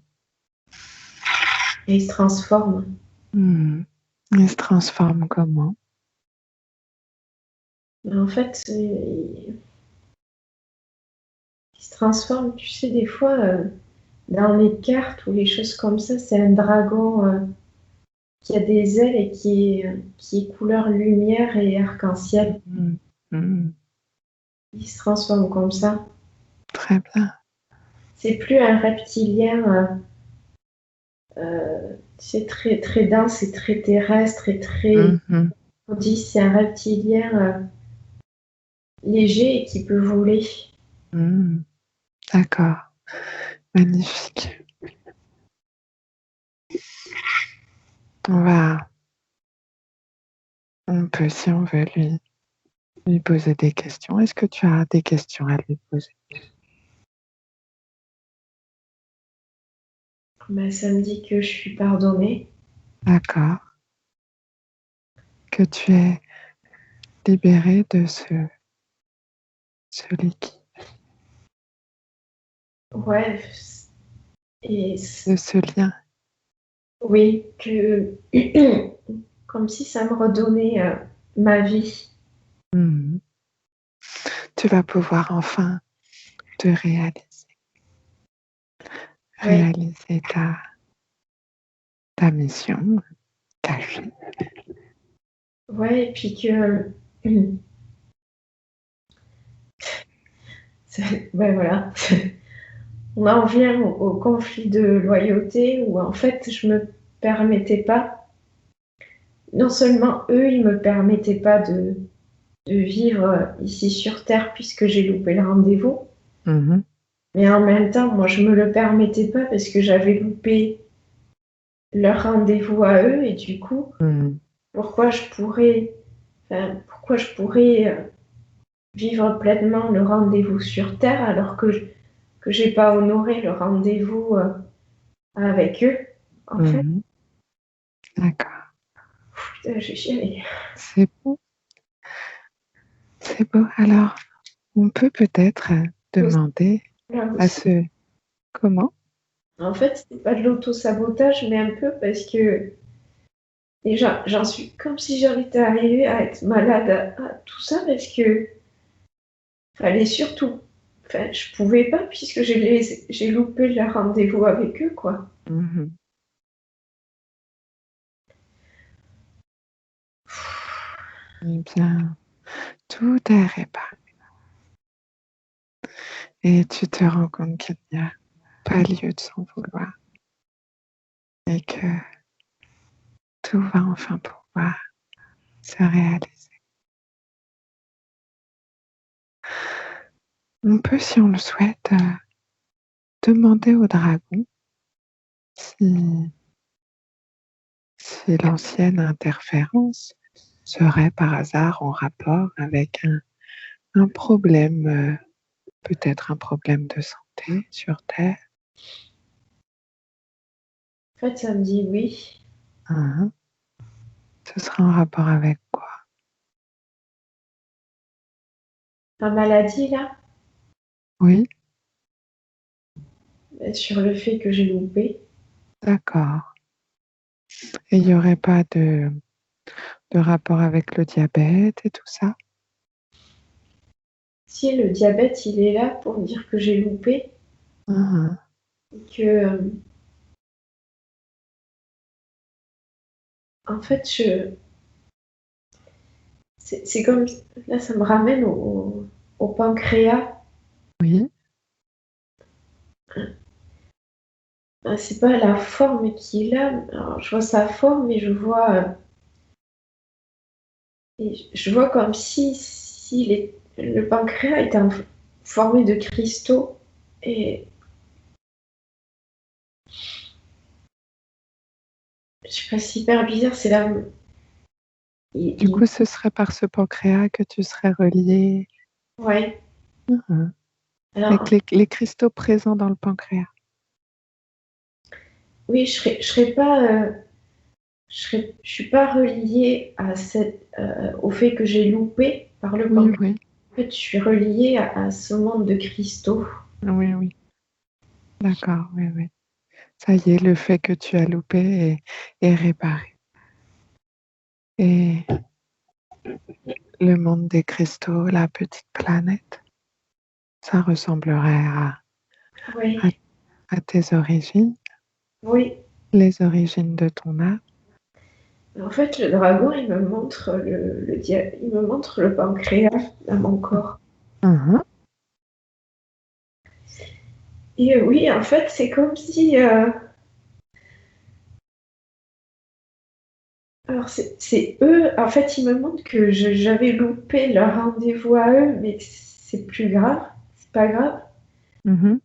Et il se transforme. Mhm. Il se transforme comment? Mais en fait, il se transforme, tu sais, des fois, dans les cartes ou les choses comme ça, c'est un dragon qui a des ailes et qui est couleur lumière et arc-en-ciel. Mhm. Mhm. Il se transforme comme ça. Très bien. C'est plus un reptilien, c'est très, très dense et très terrestre et très. Mhm. On dit c'est un reptilien léger et qui peut voler. Mhm. D'accord. Magnifique. On peut, si on veut, lui poser des questions. Est-ce que tu as des questions à lui poser? Ça me dit que je suis pardonnée. D'accord. Que tu es libéré de ce liquide, Ouais. Et de ce lien. oui, que comme si ça me redonnait ma vie. Mhm. Tu vas pouvoir enfin te Oui, réaliser ta mission cachée. ouais, et puis que ouais, voilà. On en vient au conflit de loyauté où en fait je me permettais pas. Non seulement eux, ils me permettaient pas de vivre ici sur Terre puisque j'ai loupé le rendez-vous. Mhm. Mais en même temps, moi, je me le permettais pas parce que j'avais loupé leur rendez-vous à eux et du coup, Mhm. pourquoi je pourrais vivre pleinement le rendez-vous sur Terre alors que j'ai pas honoré le rendez-vous avec eux, en fait. Mhm. D'accord. Putain, j'ai chialé. C'est beau. C'est beau. Alors, on peut peut-être demander Là à aussi. ce... Comment? En fait, c'est pas de l'auto-sabotage, mais un peu parce que déjà, j'en suis comme si j'en étais arrivée à être malade à tout ça parce que fallait surtout. Enfin, je pouvais pas puisque j'ai loupé le rendez-vous avec eux, quoi. Mhm. Eh bien, tout est réparé. Et tu te rends compte qu'il n'y a pas lieu de s'en vouloir et que tout va enfin pouvoir se réaliser. On peut, si on le souhaite, demander au dragon si, si l'ancienne interférence serait par hasard en rapport avec un problème, peut-être un problème de santé sur Terre. En fait, ça me dit oui. Hein. Ce sera en rapport avec quoi? La maladie, là, Oui, sur le fait que j'ai loupé. d'accord. Et il n'y aurait pas de rapport avec le diabète et tout ça? Si le diabète, il est là pour dire que j'ai loupé, Hein, que, en fait, c'est comme, là, ça me ramène au pancréas. oui, C'est pas la forme qu'il a. Alors, je vois sa forme, mais je vois comme si le pancréas était formé de cristaux. Et je sais pas, c'est hyper bizarre. C'est là. du coup, ce serait par ce pancréas que tu serais relié. Ouais. Hein, avec Alors, les cristaux présents dans le pancréas. oui, je serais pas. Je suis pas reliée au fait que j'ai loupé par le Oui, pancréas. oui, En fait, je suis reliée à ce monde de cristaux. oui, oui, d'accord, oui, oui. Ça y est, le fait que tu as loupé est réparé. Et le monde des cristaux, la petite planète, ça ressemblerait à, Oui, à tes origines, oui. les origines de ton âme. En fait, le dragon, il me montre il me montre le pancréas dans mon corps. Mhm. Et oui, en fait, c'est comme si. Alors, c'est eux. En fait, ils me montrent que j'avais loupé leur rendez-vous à eux, mais c'est plus grave. C'est pas grave. Mhm.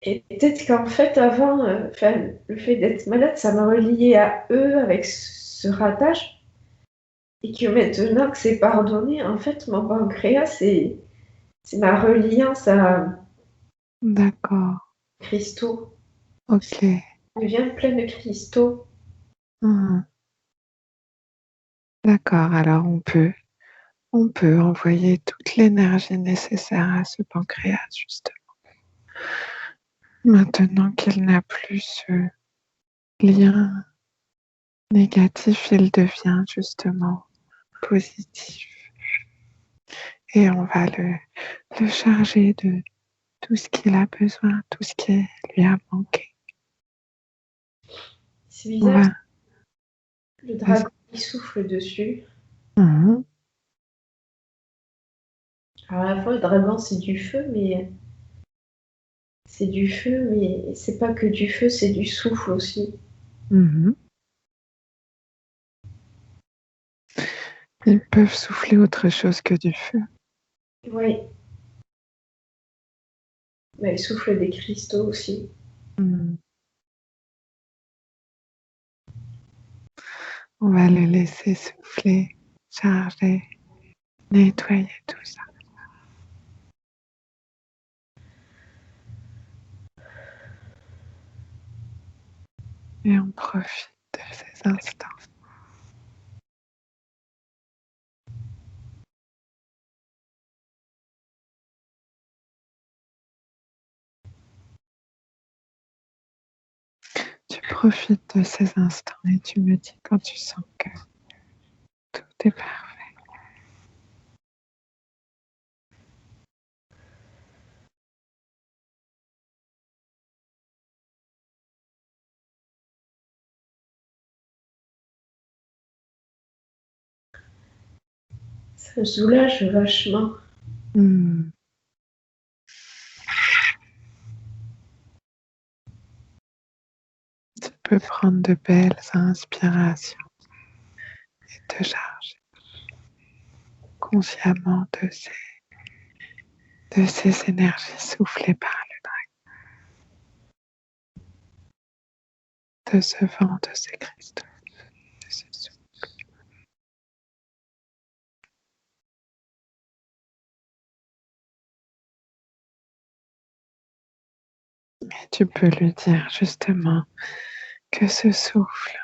Et peut-être qu'en fait, avant, le fait d'être malade, ça m'a relié à eux avec ce rattache. Et que maintenant que c'est pardonné, en fait, mon pancréas, c'est ma reliance à D'accord, cristaux. ok. Je deviens plein de cristaux. Mhm. D'accord, alors on peut envoyer toute l'énergie nécessaire à ce pancréas, justement. Maintenant qu'il n'a plus ce lien négatif, il devient justement positif. Et on va le charger de tout ce qu'il a besoin, tout ce qui lui a manqué. C'est On bizarre, va. le Vas-y. dragon, il souffle dessus. Mhm. Alors, à la fois, le dragon, c'est du feu, mais c'est pas que du feu, c'est du souffle aussi. Mhm. Ils peuvent souffler autre chose que du feu. Oui, mais il souffle des cristaux aussi. Mhm. On va le laisser souffler, charger, nettoyer tout ça. Et on profite de ces instants. Tu profites de ces instants et tu me dis quand tu sens que tout est parfait. Ça me soulage vachement. Mhm. Tu peux prendre de belles inspirations te charger consciemment de ces énergies soufflées par le dragon, de ce vent, de ces cristaux, de ce souffle. Et tu peux lui dire justement que ce souffle,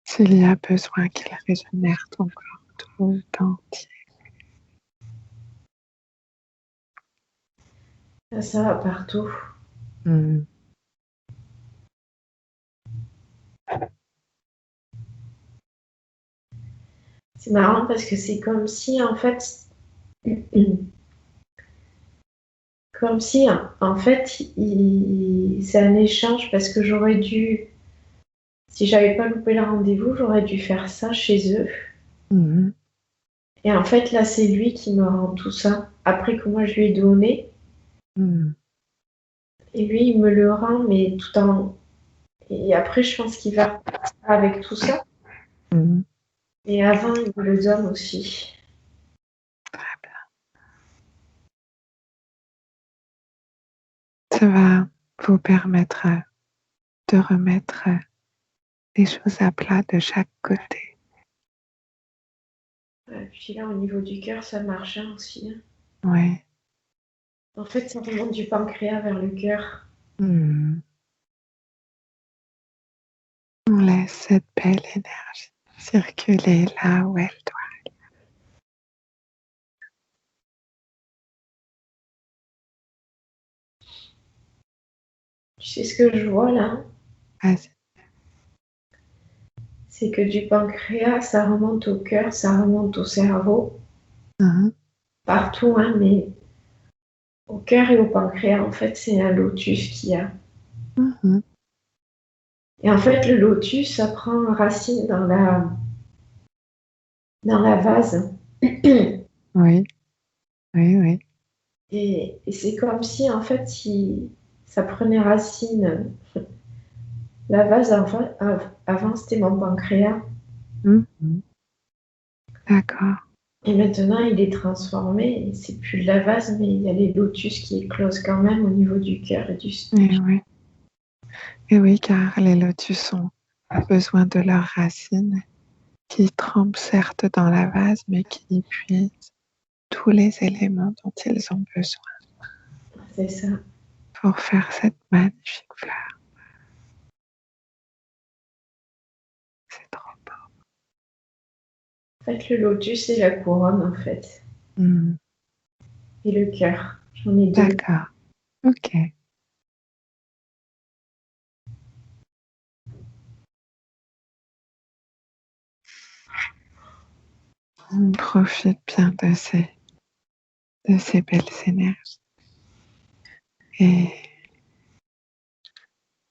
s'il y a besoin qu'il régénère ton corps tout entier. Ça va partout. Mm. C'est marrant parce que c'est comme si, en fait, c'est un échange parce que j'aurais dû, si j'avais pas loupé le rendez-vous, j'aurais dû faire ça chez eux. Mm. Et en fait, là, c'est lui qui me rend tout ça après que moi je lui ai donné. Mm. Et lui, il me le rend, mais tout en. Et après, je pense qu'il va avec tout ça. Mm. Et avant, il me le donne aussi. Très bien. Ça va vous permettre de remettre les choses à plat de chaque côté. Et puis là, au niveau du cœur, ça marche aussi. Oui. En fait, ça remonte du pancréas vers le cœur. Mm. On laisse cette belle énergie circuler là où elle doit. Tu sais ce que je vois là? Vas-y. C'est que du pancréas, ça remonte au cœur, ça remonte au cerveau, Hein? partout, hein, mais au cœur et au pancréas, en fait, c'est un lotus qu'il y a. Mhm. Et en fait, le lotus, ça prend racine dans la vase. Oui, oui, oui. Et c'est comme si, en fait, ça prenait racine. La vase, avant, c'était mon pancréas. Mhm. D'accord. Et maintenant, il est transformé. Et c'est plus de la vase, mais il y a les lotus qui éclosent quand même au niveau du cœur et du. Oui. Et oui, car les lotus ont besoin de leurs racines qui trempent certes dans la vase, mais qui puisent tous les éléments dont ils ont besoin C'est ça. pour faire cette magnifique fleur. C'est trop beau. En fait, le lotus, c'est la couronne, en fait. Mm. Et le cœur. J'en ai deux. D'accord. Ok. On profite bien de ces belles énergies. Et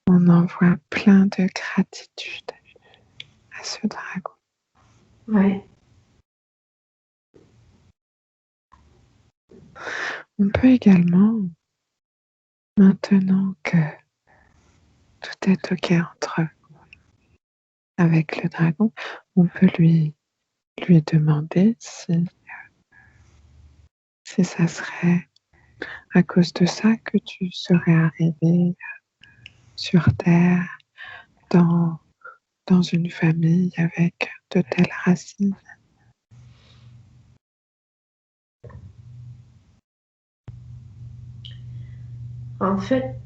on envoie plein de gratitude à ce dragon. Ouais. On peut également, maintenant que tout est OK entre eux, avec le dragon, on peut lui demander si ça serait à cause de ça que tu serais arrivé sur Terre dans une famille avec de telles racines. En fait,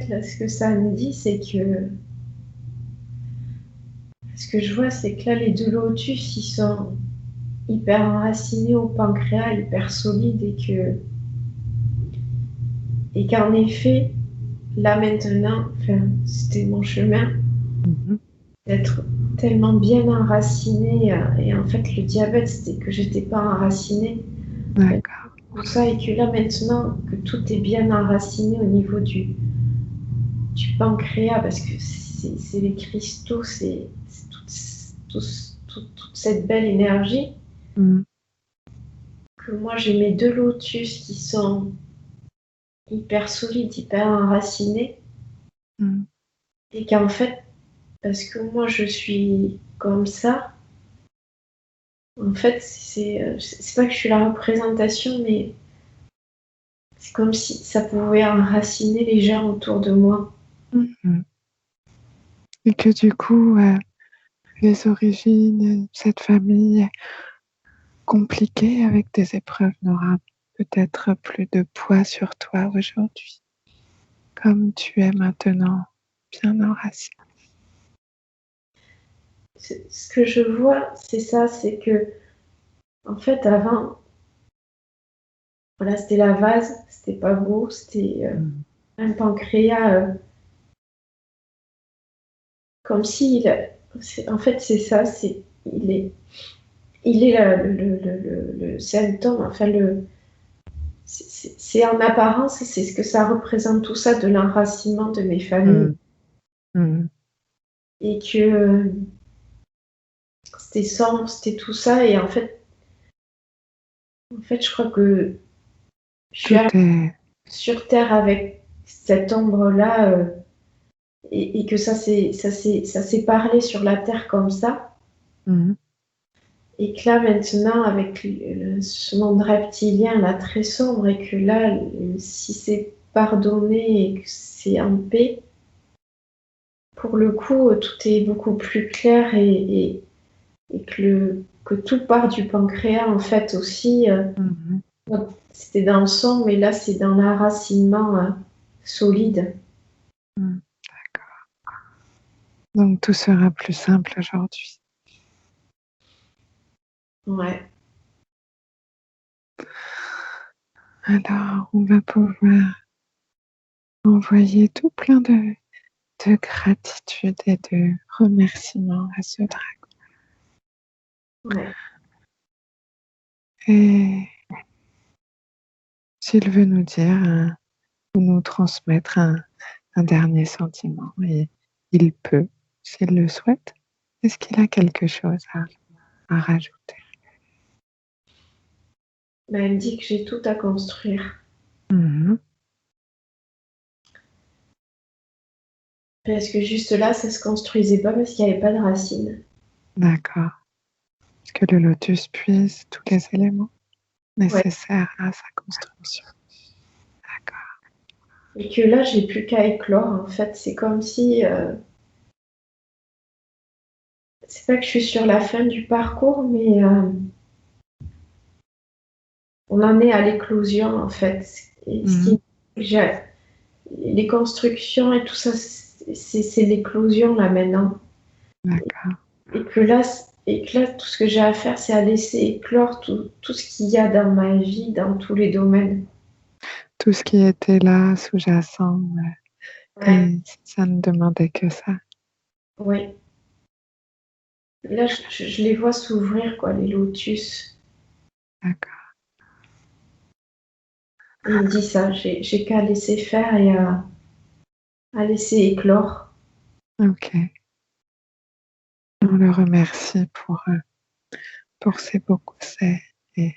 là, ce que ça me dit, c'est que ce que je vois, c'est que là, les deux lotus, ils sont hyper enracinés au pancréas, hyper solides, et qu'en effet, là maintenant, enfin, c'était mon chemin Mhm. d'être tellement bien enraciné. Et en fait, le diabète, c'était que j'étais pas enracinée. D'accord. Tout ça, et que là maintenant, que tout est bien enraciné au niveau du pancréas, parce que c'est les cristaux, c'est toute cette belle énergie, Mhm. que moi j'ai mes deux lotus qui sont hyper solides, hyper enracinés, Mhm. et qu'en fait, parce que moi, je suis comme ça. En fait, c'est pas que je suis la représentation, mais c'est comme si ça pouvait enraciner les gens autour de moi. Mhm. Et que du coup, les origines, cette famille compliquée avec des épreuves n'aura peut-être plus de poids sur toi aujourd'hui, comme tu es maintenant bien enraciné. Ce que je vois, c'est ça, c'est que, en fait, avant, voilà, c'était la vase, c'était pas beau, c'était un pancréas, comme s'il, en fait, c'est ça, il est le symptôme, enfin, c'est en apparence, c'est ce que ça représente tout ça de l'enracinement de mes familles. Mm. Mm. Et que c'était sombre, c'était tout ça. Et en fait, je crois que je suis Tout est... sur Terre avec cette ombre-là et que ça s'est parlé sur la Terre comme ça. Mm. Et que là, maintenant, avec ce monde reptilien là très sombre et que là, si c'est pardonné et que c'est en paix, pour le coup, tout est beaucoup plus clair et que tout part du pancréas en fait aussi. Mm. C'était dans le son, mais là c'est dans l'enracinement solide. Mm. Donc tout sera plus simple aujourd'hui. Ouais. Alors, on va pouvoir envoyer tout plein de gratitude et de remerciements à ce dragon. Ouais. Et s'il veut nous dire ou nous transmettre un dernier sentiment, et il peut, s'il le souhaite. Est-ce qu'il a quelque chose à rajouter? Mais elle me dit que j'ai tout à construire. Mhm. Parce que juste là, ça se construisait pas parce qu'il n'y avait pas de racines. D'accord. Est-ce que le lotus puise tous les éléments Ouais. nécessaires à sa construction? D'accord. Et que là, j'ai plus qu'à éclore. En fait, c'est comme si. C'est pas que je suis sur la fin du parcours, mais on en est à l'éclosion, en fait. Et ce Mhm. qui, les constructions et tout ça, c'est l'éclosion là maintenant. D'accord. Et que là, tout ce que j'ai à faire, c'est à laisser éclore tout ce qu'il y a dans ma vie, dans tous les domaines. Tout ce qui était là, sous-jacent, Ouais, et ça ne demandait que ça. ouais. Et là, je les vois s'ouvrir, quoi, les lotus. D'accord. Et il me dit ça, j'ai qu'à laisser faire et à laisser éclore. Ok. On le remercie pour ses beaux conseils et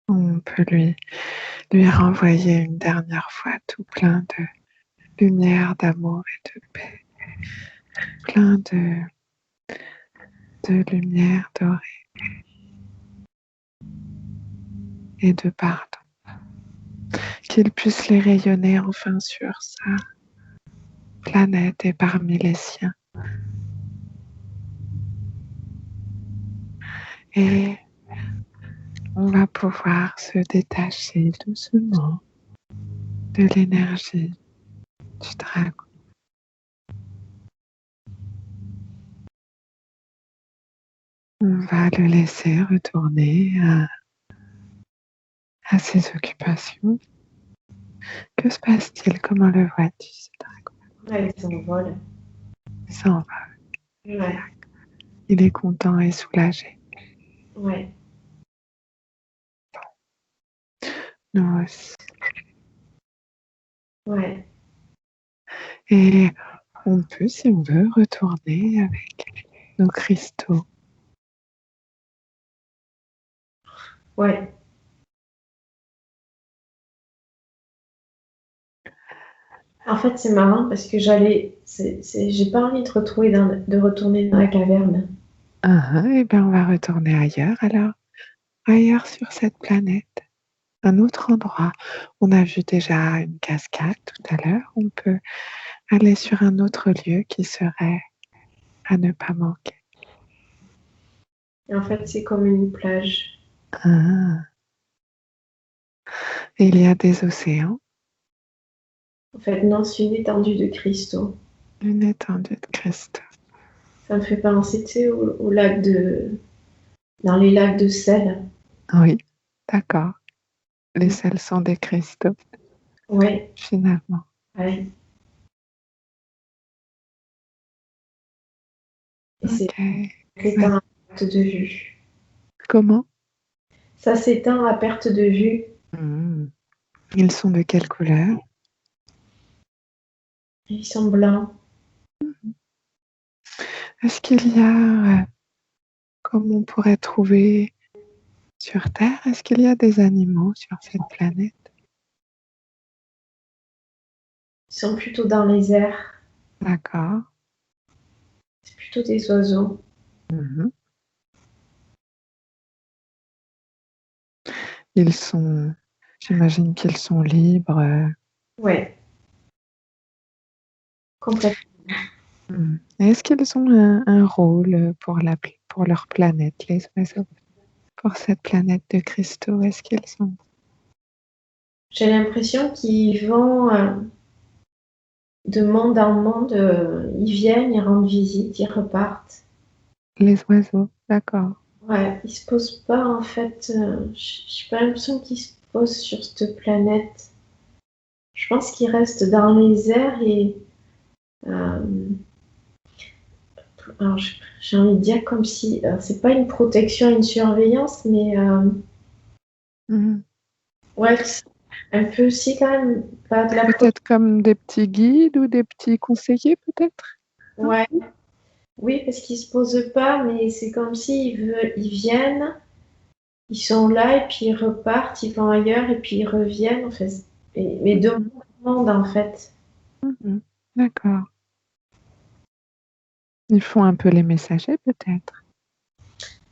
on peut lui renvoyer une dernière fois tout plein de lumière, d'amour et de paix, plein de lumière dorée et de pardon. Qu'il puisse les rayonner enfin sur sa planète et parmi les siens. Et on va pouvoir se détacher doucement de l'énergie du dragon. On va le laisser retourner à ses occupations. Que se passe-t-il? Comment le vois-tu, ce dragon? Ouais, il s'envole. Il s'en va. Ouais, Il est content et soulagé. ouais, Nous aussi. ouais. Et on peut, si on veut, retourner avec nos cristaux. Ouais. En fait, c'est marrant parce que J'ai pas envie de retourner dans la caverne. Eh bien, on va retourner ailleurs alors, ailleurs sur cette planète, un autre endroit. On a vu déjà une cascade tout à l'heure. On peut aller sur un autre lieu qui serait à ne pas manquer. Et en fait, c'est comme une plage. Ah. Et il y a des océans, En fait, non, c'est une étendue de cristaux. une étendue de cristaux. Ça me fait penser, tu sais, au lac dans les lacs de sel. Oui, d'accord. Les sels sont des cristaux, Ouais, finalement. ouais. Et Ok. s'éteint à perte de vue. Comment? Ça s'éteint à perte de vue. Hmm. Ils sont de quelle couleur? Ils sont blancs. Est-ce qu'il y a, comme on pourrait trouver sur Terre, est-ce qu'il y a des animaux sur cette planète? Ils sont plutôt dans les airs. D'accord. C'est plutôt des oiseaux. Mhm. Ils sont, j'imagine qu'ils sont libres. Ouais, complètement. Est-ce qu'ils ont un rôle pour leur planète, les oiseaux, pour cette planète de cristaux? Est-ce qu'ils sont J'ai l'impression qu'ils vont de monde en monde. Ils viennent, ils rendent visite, ils repartent. les oiseaux? D'accord. Ouais, ils se posent pas en fait. J'ai pas l'impression qu'ils se posent sur cette planète. Je pense qu'ils restent dans les airs et euh, alors j'ai envie de dire comme si c'est pas une protection, une surveillance, mais Mhm. ouais, c'est un peu aussi quand même pas de la protection. Peut-être comme des petits guides ou des petits conseillers, peut-être? Non. Ouais, oui, parce qu'ils se posent pas, mais c'est comme ils viennent, ils sont là et puis ils repartent, ils vont ailleurs et puis ils reviennent. En fait, mais de Mhm. monde en fait. Mhm. D'accord. Ils font un peu les messagers, peut-être.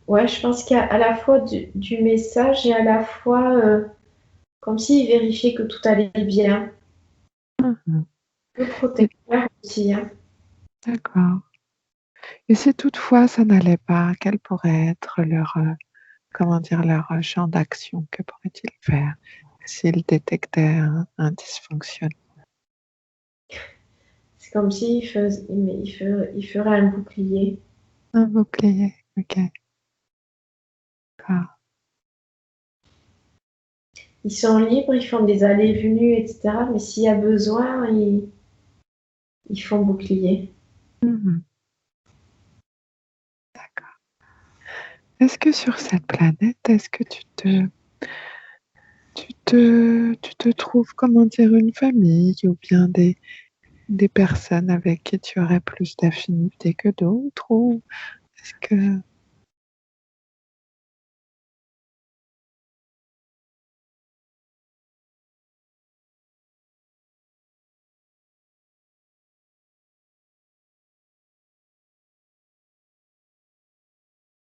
Ouais, je pense qu'il y a à la fois du message et à la fois comme s'ils vérifiaient que tout allait bien. Mhm. Le Et- protecteur aussi, hein. D'accord. Et si toutefois ça n'allait pas, quel pourrait être leur, comment dire, leur champ d'action? Que pourraient-ils faire s'ils détectaient un dysfonctionnement? C'est comme il ferait un bouclier. Un bouclier, ok. D'accord. Ils sont libres, ils font des allées-venues, etc. Mais s'il y a besoin, ils font bouclier. Mhm. D'accord. Est-ce que sur cette planète, est-ce que tu te trouves, comment dire, une famille ou bien des personnes avec qui tu aurais plus d'affinité que d'autres ou est-ce que